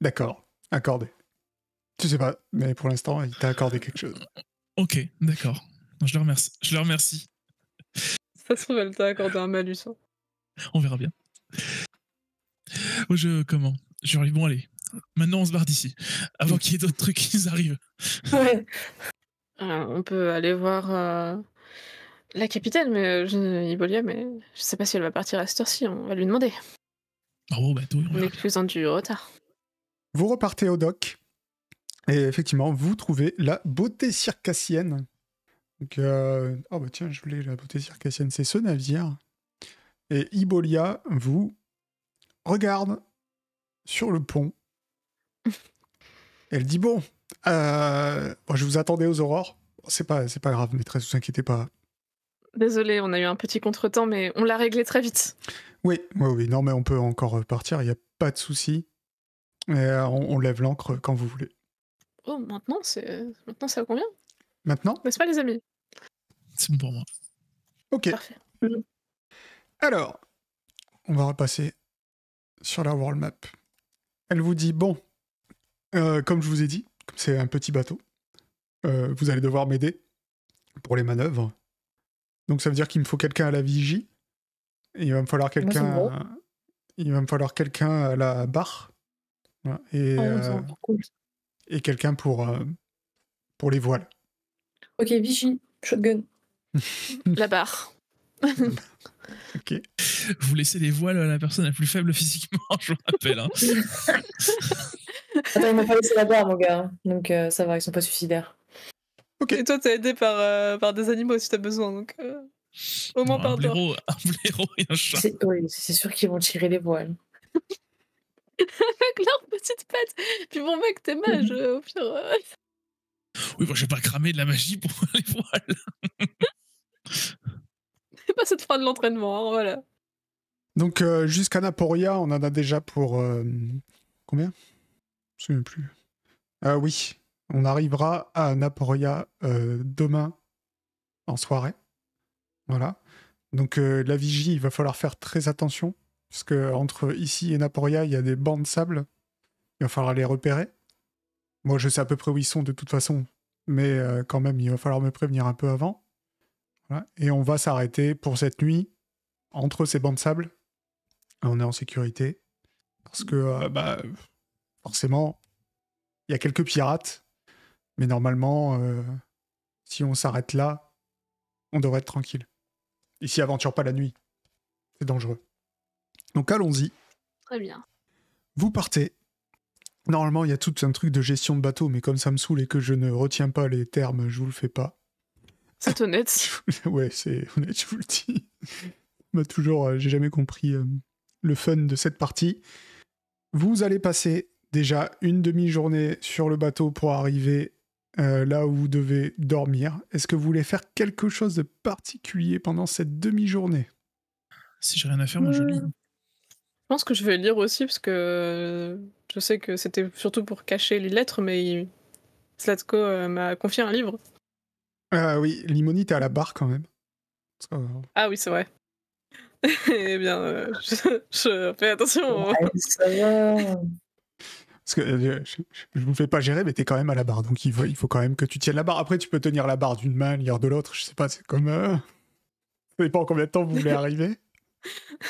S2: D'accord, accordé. Tu sais pas, mais pour l'instant, il t'a accordé quelque chose.
S4: Ok, d'accord. Non, je le remercie. Je le remercie.
S3: Ça se trouve, elle t'a accordé un malus. Hein.
S4: On verra bien. Comment? Je leur dis, bon, allez, maintenant on se barre d'ici. Avant qu'il y ait d'autres trucs qui nous arrivent.
S1: Ouais.
S3: On peut aller voir la capitaine, mais Ibolia, mais je sais pas si elle va partir à cette heure-ci. On va lui demander.
S4: Bravo, bateau.
S3: On est plus en du retard.
S2: Vous repartez au dock, et effectivement, vous trouvez la beauté circassienne. Donc, oh bah tiens, je voulais la beauté circassienne, c'est ce navire. Et Ibolia vous regarde sur le pont. Elle dit bon, je vous attendais aux aurores. C'est pas grave, maîtresse, vous inquiétez pas.
S3: Désolé, on a eu un petit contretemps, mais on l'a réglé très vite.
S2: Oui, non, mais on peut encore partir, il n'y a pas de souci. On lève l'ancre quand vous voulez.
S3: Oh, maintenant, ça vous convient?
S2: Maintenant?
S3: N'est-ce pas, les amis?
S4: C'est bon pour moi.
S2: Ok.
S3: Parfait.
S2: Alors, on va repasser sur la world map. Elle vous dit, bon, comme je vous ai dit, comme c'est un petit bateau, vous allez devoir m'aider pour les manœuvres. Donc ça veut dire qu'il me faut quelqu'un à la vigie. Et il va me falloir quelqu'un à la barre. Voilà. Et quelqu'un pour les voiles.
S1: Ok, vigie, shotgun.
S3: La barre.
S2: Ok.
S4: Vous laissez les voiles à la personne la plus faible physiquement, je vous rappelle. Hein.
S1: Attends, il m'a pas laissé la barre, mon gars. Donc ça va, ils sont pas suicidaires.
S2: Ok.
S3: Et toi, t'es aidé par des animaux si t'as besoin, donc au moins
S4: Non,
S3: par toi.
S4: un blaireau et un chat.
S1: Oui, c'est sûr qu'ils vont tirer les voiles.
S3: Avec leurs petites pattes. Puis bon, mec, t'es mage, au pire.
S4: Oui, bon, je vais pas cramer de la magie pour les voiles.
S3: C'est pas cette fin de l'entraînement, hein, voilà.
S2: Donc jusqu'à Naporia, on en a déjà pour combien? Je me souviens plus. Oui, on arrivera à Naporia demain en soirée. Voilà. Donc la vigie, il va falloir faire très attention parce que entre ici et Naporia, il y a des bancs de sable. Il va falloir les repérer. Moi, je sais à peu près où ils sont de toute façon, mais quand même, il va falloir me prévenir un peu avant. Voilà. Et on va s'arrêter pour cette nuit entre ces bancs de sable. On est en sécurité parce que forcément il y a quelques pirates, mais normalement si on s'arrête là, on devrait être tranquille. Ici, aventure pas la nuit, c'est dangereux. Donc allons-y.
S3: Très bien.
S2: Vous partez Normalement, il y a tout un truc de gestion de bateau, mais comme ça me saoule et que je ne retiens pas les termes, je vous le fais pas.
S3: C'est honnête.
S2: Ouais, c'est honnête, je vous le dis. J'ai jamais compris le fun de cette partie. Vous allez passer déjà une demi-journée sur le bateau pour arriver là où vous devez dormir. Est-ce que vous voulez faire quelque chose de particulier pendant cette demi-journée?
S4: Si j'ai rien à faire, moi je lis.
S3: Je pense que je vais lire aussi parce que je sais que c'était surtout pour cacher les lettres, mais Zlatko m'a confié un livre.
S2: Oui, Limoni, t'es à la barre quand même.
S3: Ah oui, c'est vrai. Eh bien, je fais attention.
S1: Ouais, ça va.
S2: Parce que je vous fais pas gérer, mais t'es quand même à la barre, donc il faut quand même que tu tiennes la barre. Après, tu peux tenir la barre d'une main, lire de l'autre, je sais pas, c'est comme... Ça dépend en combien de temps vous voulez arriver.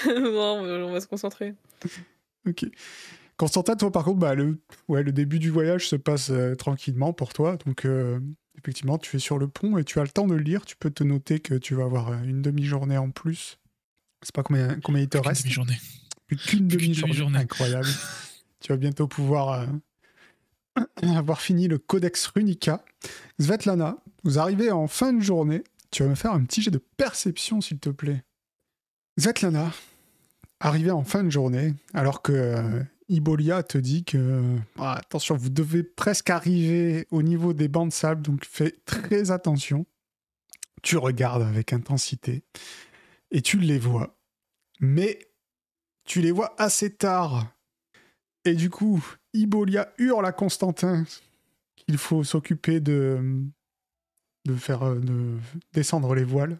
S3: Non, on va se concentrer.
S2: Ok. Constantin, toi par contre, le début du voyage se passe tranquillement pour toi, donc effectivement, tu es sur le pont et tu as le temps de lire, tu peux te noter que tu vas avoir une demi-journée en plus. Je sais pas combien il te reste.
S4: Demi-journée.
S2: Plus qu'une demi-journée. Incroyable. Tu vas bientôt pouvoir avoir fini le Codex Runica. Svetlana, vous arrivez en fin de journée. Tu vas me faire un petit jet de perception, s'il te plaît. Svetlana, arrivée en fin de journée, alors que Ibolia te dit que... attention, vous devez presque arriver au niveau des bancs de sable, donc fais très attention. Tu regardes avec intensité et tu les vois. Mais tu les vois assez tard. Et du coup, Ibolia hurle à Constantin qu'il faut s'occuper de descendre les voiles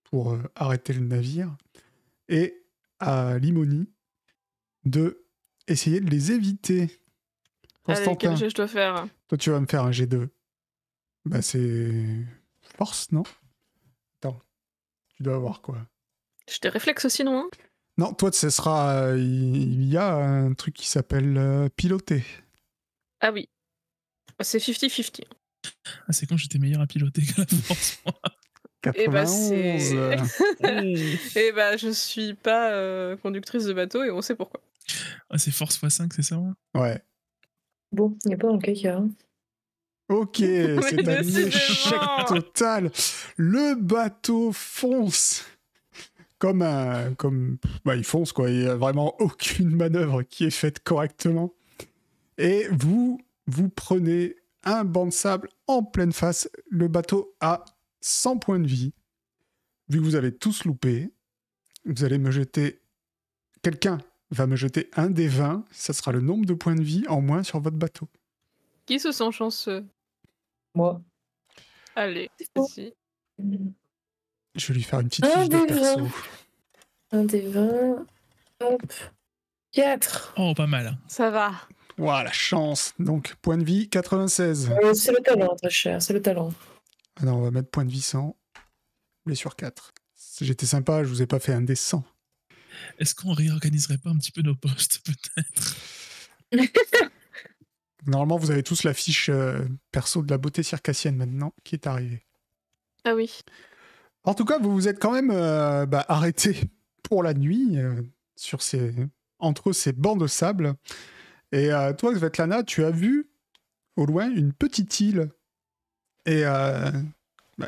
S2: pour arrêter le navire. Et à Limoni de essayer de les éviter.
S3: Constantin, allez, quel jet je dois faire?
S2: Toi, tu vas me faire un G2. Bah, c'est... force, non? Attends. Tu dois avoir quoi?
S3: J'ai des réflexes aussi, non hein?
S2: Non, toi, ce sera... il y a un truc qui s'appelle piloter.
S3: Ah oui. C'est 50-50.
S4: Ah, c'est quand j'étais meilleur à piloter que la force, moi.
S2: 91.
S3: Et bah, je suis pas conductrice de bateau et on sait pourquoi.
S4: Ah, c'est force x5, c'est ça,
S2: ouais.
S1: Bon, il n'y a pas dans le caca.
S2: Ok, c'est un échec total. Le bateau fonce. Il fonce, quoi. Il n'y a vraiment aucune manœuvre qui est faite correctement. Et vous prenez un banc de sable en pleine face. Le bateau a 100 points de vie. Vu que vous avez tous loupé, vous allez me jeter... Quelqu'un va me jeter un des 20. Ça sera le nombre de points de vie en moins sur votre bateau.
S3: Qui se sent chanceux?
S1: Moi.
S3: Allez, vas-y.
S2: Je vais lui faire une petite fiche de perso.
S1: Un des 20. Hop. 4.
S4: Oh, pas mal.
S3: Ça va.
S2: Ouah, la chance. Donc, point de vie, 96.
S1: C'est le talent, très cher. C'est le talent.
S2: Ah non, on va mettre point de vie 100. Blessure 4. J'étais sympa, je vous ai pas fait un des 100.
S4: Est-ce qu'on réorganiserait pas un petit peu nos postes, peut-être?
S2: Normalement, vous avez tous la fiche perso de la beauté circassienne maintenant, qui est arrivée.
S3: Ah oui.
S2: En tout cas, vous vous êtes quand même arrêté pour la nuit entre ces bancs de sable. Et toi, Svetlana, tu as vu au loin une petite île. Et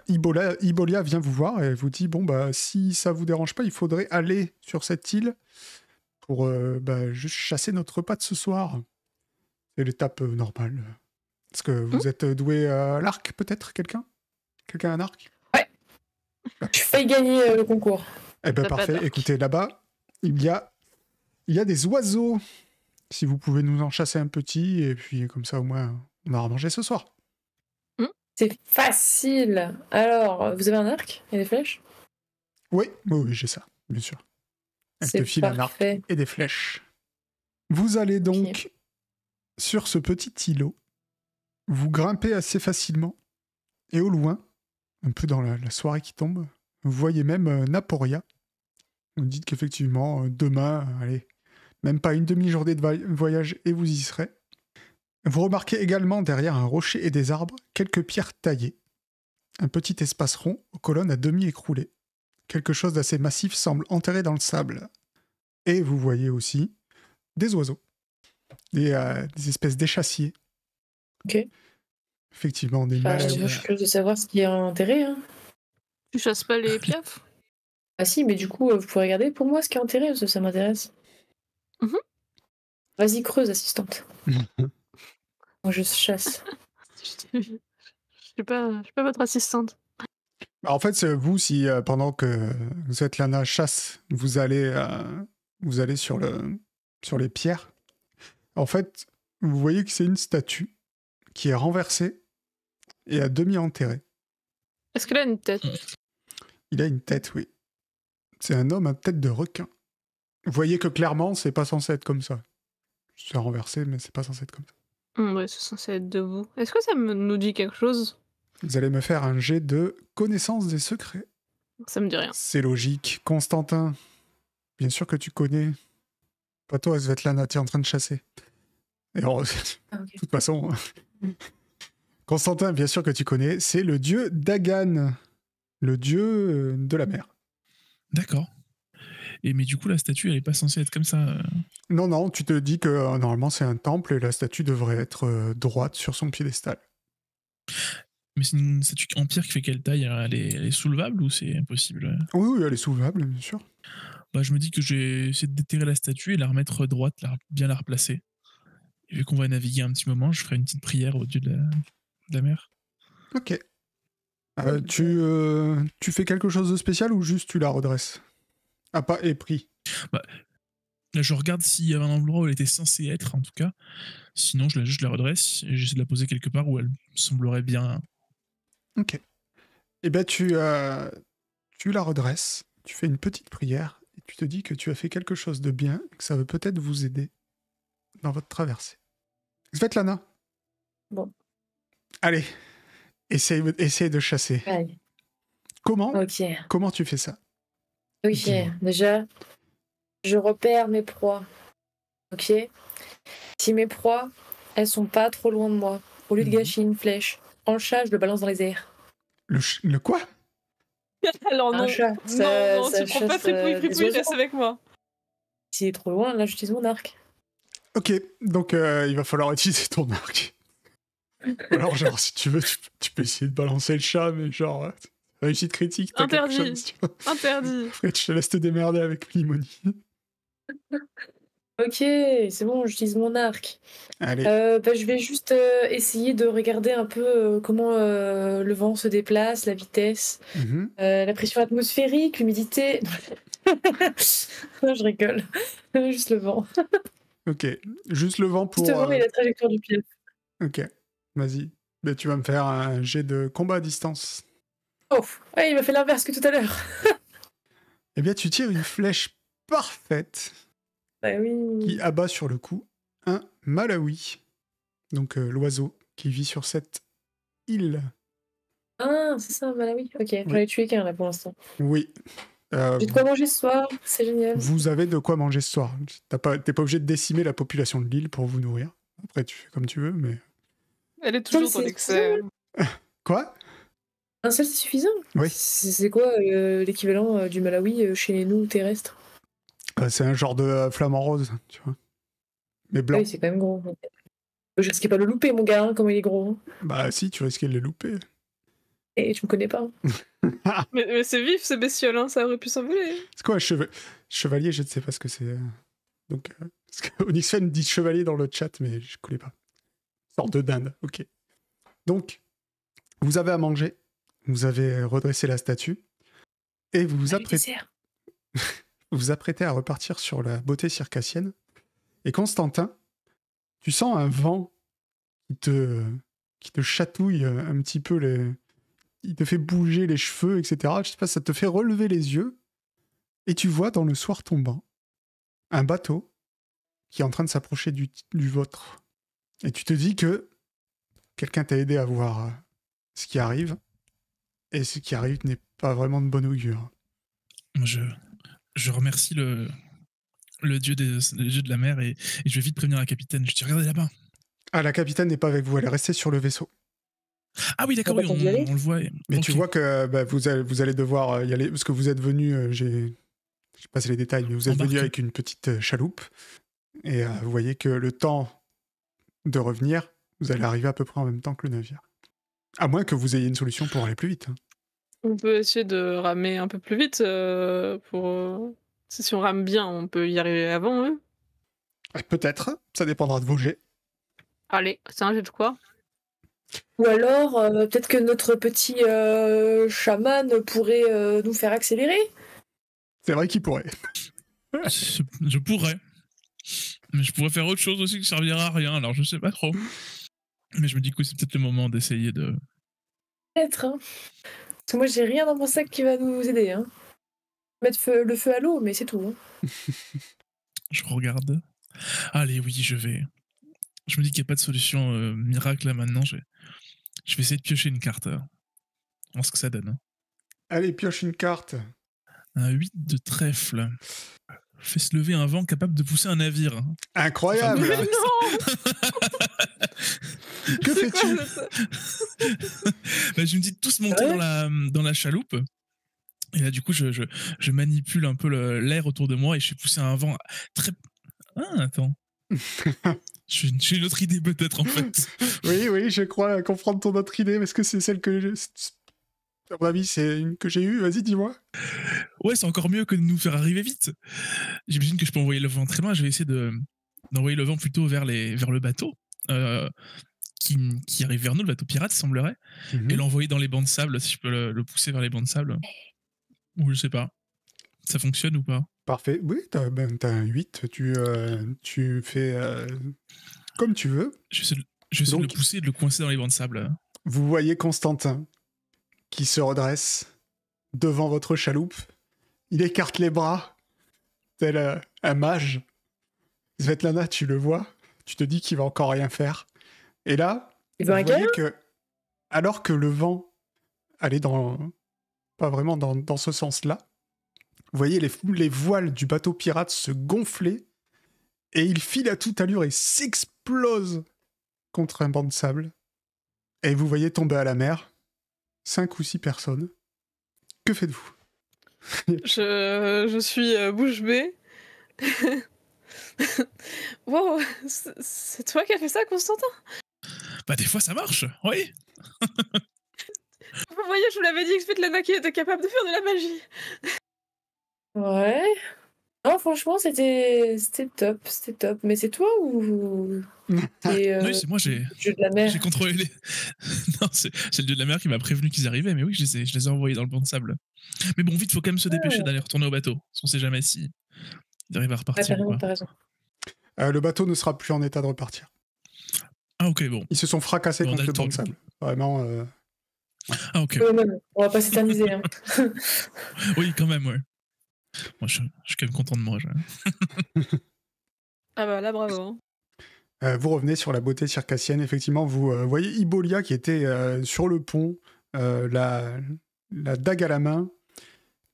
S2: Ibolia vient vous voir et vous dit, si ça vous dérange pas, il faudrait aller sur cette île pour juste chasser notre repas de ce soir. C'est l'étape normale. Est-ce que vous êtes doué à l'arc, peut-être, quelqu'un a un arc?
S1: Ouais. Je fais gagner le concours.
S2: Eh ben parfait. Écoutez, là-bas, il y a des oiseaux. Si vous pouvez nous en chasser un petit, et puis comme ça, au moins, on aura mangé ce soir.
S1: C'est facile. Alors, vous avez un arc et des flèches?
S2: Oui, j'ai ça, bien sûr. Elle te file un arc et des flèches. Vous allez donc sur ce petit îlot. Vous grimpez assez facilement. Et au loin, un peu dans la soirée qui tombe, vous voyez même Naporia. Vous dites qu'effectivement, demain, allez, même pas une demi-journée de voyage et vous y serez. Vous remarquez également derrière un rocher et des arbres quelques pierres taillées. Un petit espace rond aux colonnes à demi écroulées. Quelque chose d'assez massif semble enterré dans le sable. Et vous voyez aussi des oiseaux. des espèces d'échassiers.
S1: Ok.
S2: Effectivement, des
S1: Bah,
S2: Malawi.
S1: je suis curieuse de savoir ce qui est enterré. Hein.
S3: Tu chasses pas les piafs?
S1: Ah si, mais du coup, vous pouvez regarder pour moi ce qui est enterré, parce que ça m'intéresse.
S3: Mhm.
S1: Vas-y, creuse, assistante. Moi, je chasse.
S3: Je suis pas votre assistante.
S2: En fait, c'est vous, si pendant que Svetlana chasse, vous allez sur les pierres, en fait, vous voyez que c'est une statue qui est renversée et à demi enterrée.
S3: Est-ce qu'elle a une tête?
S2: Il a une tête, oui. C'est un homme à tête de requin. Vous voyez que clairement, c'est pas censé être comme ça. C'est renversé, mais c'est pas censé être comme ça.
S3: Ouais, c'est censé être debout. Est-ce que ça nous dit quelque chose?
S2: Vous allez me faire un jet de connaissance des secrets.
S3: Ça me dit rien.
S2: C'est logique. Constantin, bien sûr que tu connais. Pas toi, Svetlana, t'es en train de chasser. Et alors, de toute façon, Constantin, bien sûr que tu connais, c'est le dieu Dagan, le dieu de la mer.
S4: D'accord. Mais du coup, la statue, elle est pas censée être comme ça.
S2: Non, tu te dis que normalement c'est un temple et la statue devrait être droite sur son piédestal.
S4: Mais c'est une statue en pierre qui fait quelle taille? Elle est soulevable ou c'est impossible?
S2: Oui, elle est soulevable, bien sûr.
S4: Bah, je me dis que j'ai essayé de déterrer la statue et la remettre droite, bien la replacer. Et vu qu'on va naviguer un petit moment, je ferai une petite prière au dieu de la mer.
S2: Ok. Tu fais quelque chose de spécial ou juste tu la redresses? Ah, pas épris.
S4: Bah, là, je regarde s'il y avait un endroit où elle était censée être, en tout cas. Sinon, je la redresse et j'essaie de la poser quelque part où elle semblerait bien.
S2: Ok. Eh bien, tu la redresses, tu fais une petite prière et tu te dis que tu as fait quelque chose de bien et que ça va peut-être vous aider dans votre traversée. Svetlana.
S1: Bon.
S2: Allez, essaye de chasser.
S1: Allez.
S2: Comment tu fais ça?
S1: Ok,
S2: Dis-moi.
S1: déjà, je repère mes proies. Ok. Si mes proies, elles sont pas trop loin de moi, au lieu de gâcher une flèche, en chat, je le balance dans les airs.
S2: Le quoi?
S3: Alors non,
S1: Un chat,
S3: non,
S1: ça
S3: tu prends pas
S1: chasse,
S3: Fripouille,
S1: des oiseaux.
S3: reste avec moi.
S1: S'il est trop loin, là, j'utilise mon arc.
S2: Ok, donc il va falloir utiliser ton arc. Alors, genre, si tu veux, tu peux essayer de balancer le chat, mais genre, réussite critique, t'as quelque
S3: Interdit.
S2: chose, tu vois.
S3: Interdit.
S2: Après, je te laisse te démerder avec Limoni.
S1: Ok, c'est bon, j'utilise mon arc.
S2: Allez.
S1: Je vais juste essayer de regarder un peu comment le vent se déplace, la vitesse, la pression atmosphérique, l'humidité. Non, je rigole. Juste le vent.
S2: Ok, juste le vent pour...
S1: Juste le vent et la trajectoire du pied.
S2: Ok, vas-y. Mais tu vas me faire un jet de combat à distance.
S1: Oh, ouais, il m'a fait l'inverse que tout à l'heure.
S2: Eh bien, tu tires une flèche parfaite
S1: Bah oui.
S2: qui abat sur le coup un Malawi. Donc l'oiseau qui vit sur cette île.
S1: Ah, c'est ça, Malawi. Ok, j'en ai tué qu'un là pour l'instant.
S2: Oui.
S1: J'ai de quoi manger ce soir, c'est génial.
S2: Vous avez de quoi manger ce soir. T'es pas obligé de décimer la population de l'île pour vous nourrir. Après, tu fais comme tu veux, mais...
S3: Elle est toujours dans l'excès.
S2: Quoi?
S1: Un seul, c'est suffisant?
S2: Oui.
S1: C'est quoi l'équivalent du Malawi chez nous terrestres?
S2: C'est un genre de flamant rose, tu vois. Mais blanc.
S1: Oui, c'est quand même gros. Je risquais pas de le louper, mon gars, comme il est gros.
S2: Bah si, tu risquais de le louper.
S1: Et tu me connais pas.
S3: mais c'est vif, ces bestioles, hein, ça aurait pu s'envoler.
S2: C'est quoi, chevalier? Je ne sais pas ce que c'est. Donc, parce que Onyxfen dit chevalier dans le chat, mais je ne connais pas. Sorte de dinde, ok. Donc, vous avez à manger, vous avez redressé la statue, et vous vous apprêtez à repartir sur la beauté circassienne. Et Constantin, tu sens un vent qui te chatouille un petit peu il te fait bouger les cheveux, etc. Je sais pas, ça te fait relever les yeux, et tu vois dans le soir tombant un bateau qui est en train de s'approcher du vôtre. Et tu te dis que quelqu'un t'a aidé à voir ce qui arrive, et ce qui arrive n'est pas vraiment de bonne augure.
S4: Je remercie le dieu de la mer et je vais vite prévenir la capitaine. Je dis, regardez là-bas.
S2: Ah, la capitaine n'est pas avec vous, elle est restée sur le vaisseau.
S4: Ah oui, d'accord, oui, on le voit.
S2: Mais tu vois que vous allez devoir y aller, parce que vous êtes venu, j'ai passé les détails, mais vous êtes venu avec une petite chaloupe, et vous voyez que le temps de revenir, vous allez arriver à peu près en même temps que le navire. À moins que vous ayez une solution pour aller plus vite. Hein.
S3: On peut essayer de ramer un peu plus vite si on rame bien, on peut y arriver avant eux.
S2: Peut-être, ça dépendra de vos jets.
S3: Allez, c'est un jet de quoi?
S1: Ou alors, peut-être que notre petit chaman pourrait nous faire accélérer.
S2: C'est vrai qu'il pourrait.
S4: Je pourrais. Mais je pourrais faire autre chose aussi qui servira à rien, alors je sais pas trop. Mais je me dis que c'est peut-être le moment d'essayer de...
S1: Peut-être, hein. Parce que moi, j'ai rien dans mon sac qui va nous aider. Hein. Mettre le feu à l'eau, mais c'est tout. Hein.
S4: Je regarde. Allez, oui, je vais. Je me dis qu'il n'y a pas de solution miracle là maintenant. Je vais essayer de piocher une carte. voir ce que ça donne.
S2: Allez, pioche une carte.
S4: Un 8 de trèfle. Fait se lever un vent capable de pousser un navire.
S2: Incroyable.
S3: Mais non.
S2: Que
S3: C'est quoi,
S2: fais-tu?
S3: ça?
S4: Bah, je me dis de tous monter dans la chaloupe. Et là, du coup, je manipule un peu l'air autour de moi et je fais pousser un vent très... Ah, attends. J'ai une autre idée peut-être, en fait.
S2: Oui, je crois comprendre ton autre idée, parce que c'est celle que... À mon avis, c'est une que j'ai eue. Vas-y, dis-moi.
S4: Ouais, c'est encore mieux que de nous faire arriver vite. J'imagine que je peux envoyer le vent très loin. Je vais essayer d'envoyer le vent plutôt vers le bateau. Qui arrive vers nous, le bateau pirate, semblerait, et l'envoyer dans les bancs de sable, si je peux le pousser vers les bancs de sable. Ou je sais pas. Ça fonctionne ou pas?
S2: Parfait. Oui, t'as un 8. Tu fais comme tu veux.
S4: Je vais essayer de le pousser et de le coincer dans les bancs de sable.
S2: Vous voyez Constantin qui se redresse devant votre chaloupe. Il écarte les bras, tel un mage. Svetlana, tu le vois. Tu te dis qu'il va encore rien faire. Et là, vous voyez que, alors que le vent allait pas vraiment dans ce sens-là, vous voyez les voiles du bateau pirate se gonfler et il file à toute allure et s'explose contre un banc de sable. Et vous voyez tomber à la mer 5 ou 6 personnes. Que faites-vous?
S3: Je suis bouche bée. Wow, c'est toi qui as fait ça, Constantin?
S4: Bah des fois ça marche, oui.
S3: Vous voyez, je vous l'avais dit que Svetlana était capable de faire de la magie.
S1: Ouais. Non, franchement, c'était top. Mais c'est toi ou
S4: Oui, c'est moi, j'ai contrôlé les... Non, c'est le dieu de la mer qui m'a prévenu qu'ils arrivaient, mais oui, je les ai envoyés dans le banc de sable. Mais bon, vite, faut quand même se dépêcher d'aller retourner au bateau, parce qu'on sait jamais si il arrive à repartir.
S1: T'as raison.
S2: Le bateau ne sera plus en état de repartir.
S4: Ah ok, bon.
S2: Ils se sont fracassés contre le banc de sable. Vraiment...
S4: Ah ok.
S1: On va pas s'éterniser. Hein.
S4: Oui, quand même, ouais. Moi, je suis quand même content de moi.
S3: Ah bah là, bravo.
S2: Vous revenez sur la beauté circassienne. Effectivement, vous voyez Ibolia qui était sur le pont, la dague à la main,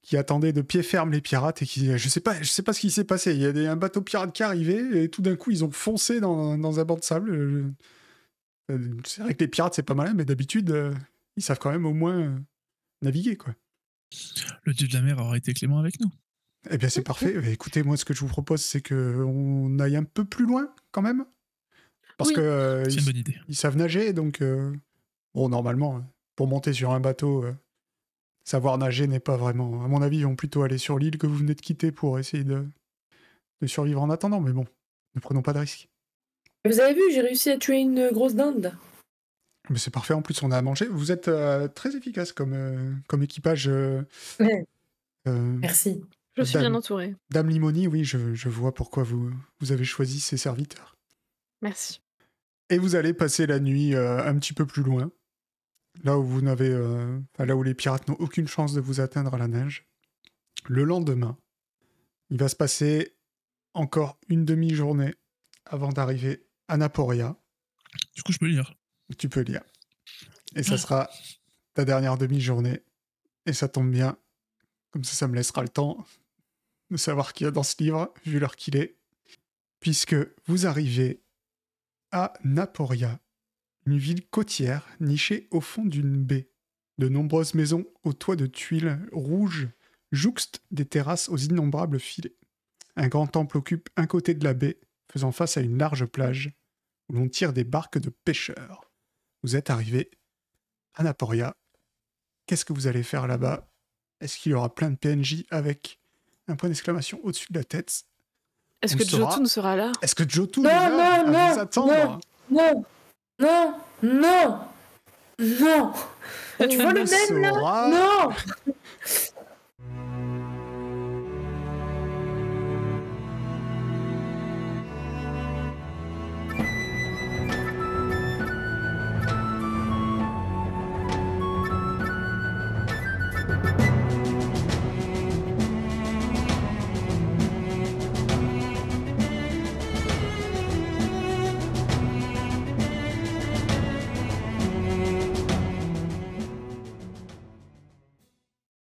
S2: qui attendait de pied ferme les pirates et qui... Je sais pas ce qui s'est passé. Il y a un bateau pirate qui est arrivé et tout d'un coup, ils ont foncé dans un banc de sable. C'est vrai que les pirates, c'est pas malin, mais d'habitude, ils savent quand même au moins naviguer, quoi.
S4: Le dieu de la mer aura été clément avec nous.
S2: Eh bien, c'est parfait. Écoutez, moi, ce que je vous propose, c'est qu'on aille un peu plus loin, quand même. Parce que
S4: c'est une bonne idée.
S2: Ils savent nager, donc... Bon, normalement, pour monter sur un bateau, savoir nager n'est pas vraiment... À mon avis, ils vont plutôt aller sur l'île que vous venez de quitter pour essayer de survivre en attendant. Mais bon, ne prenons pas de risques.
S1: Vous avez vu, j'ai réussi à tuer une grosse dinde.
S2: Mais c'est parfait, en plus, on a à manger. Vous êtes très efficace comme équipage.
S1: Merci.
S3: Je suis bien entourée.
S2: Dame Limoni, oui, je vois pourquoi vous avez choisi ces serviteurs.
S3: Merci.
S2: Et vous allez passer la nuit un petit peu plus loin, là où là où les pirates n'ont aucune chance de vous atteindre à la neige. Le lendemain, il va se passer encore une demi-journée avant d'arriver à Naporia.
S4: Du coup, je peux lire.
S2: Tu peux lire. Et ça sera ta dernière demi-journée. Et ça tombe bien. Comme ça me laissera le temps de savoir qu'il y a dans ce livre, vu l'heure qu'il est. Puisque vous arrivez à Naporia, une ville côtière nichée au fond d'une baie. De nombreuses maisons aux toits de tuiles rouges jouxtent des terrasses aux innombrables filets. Un grand temple occupe un côté de la baie, faisant face à une large plage. où l'on tire des barques de pêcheurs. Vous êtes arrivé à Naporia. Qu'est-ce que vous allez faire là-bas? Est-ce qu'il y aura plein de PNJ avec un point d'exclamation au-dessus de la tête?
S3: Est-ce que Jotun sera là?
S2: Est-ce que Jotun
S1: Non,
S2: est là
S1: non,
S2: à vous
S1: non,
S2: attendre?
S1: Non, non, non, non. Tu vois le
S2: On
S1: même là?
S2: saura.
S1: Non.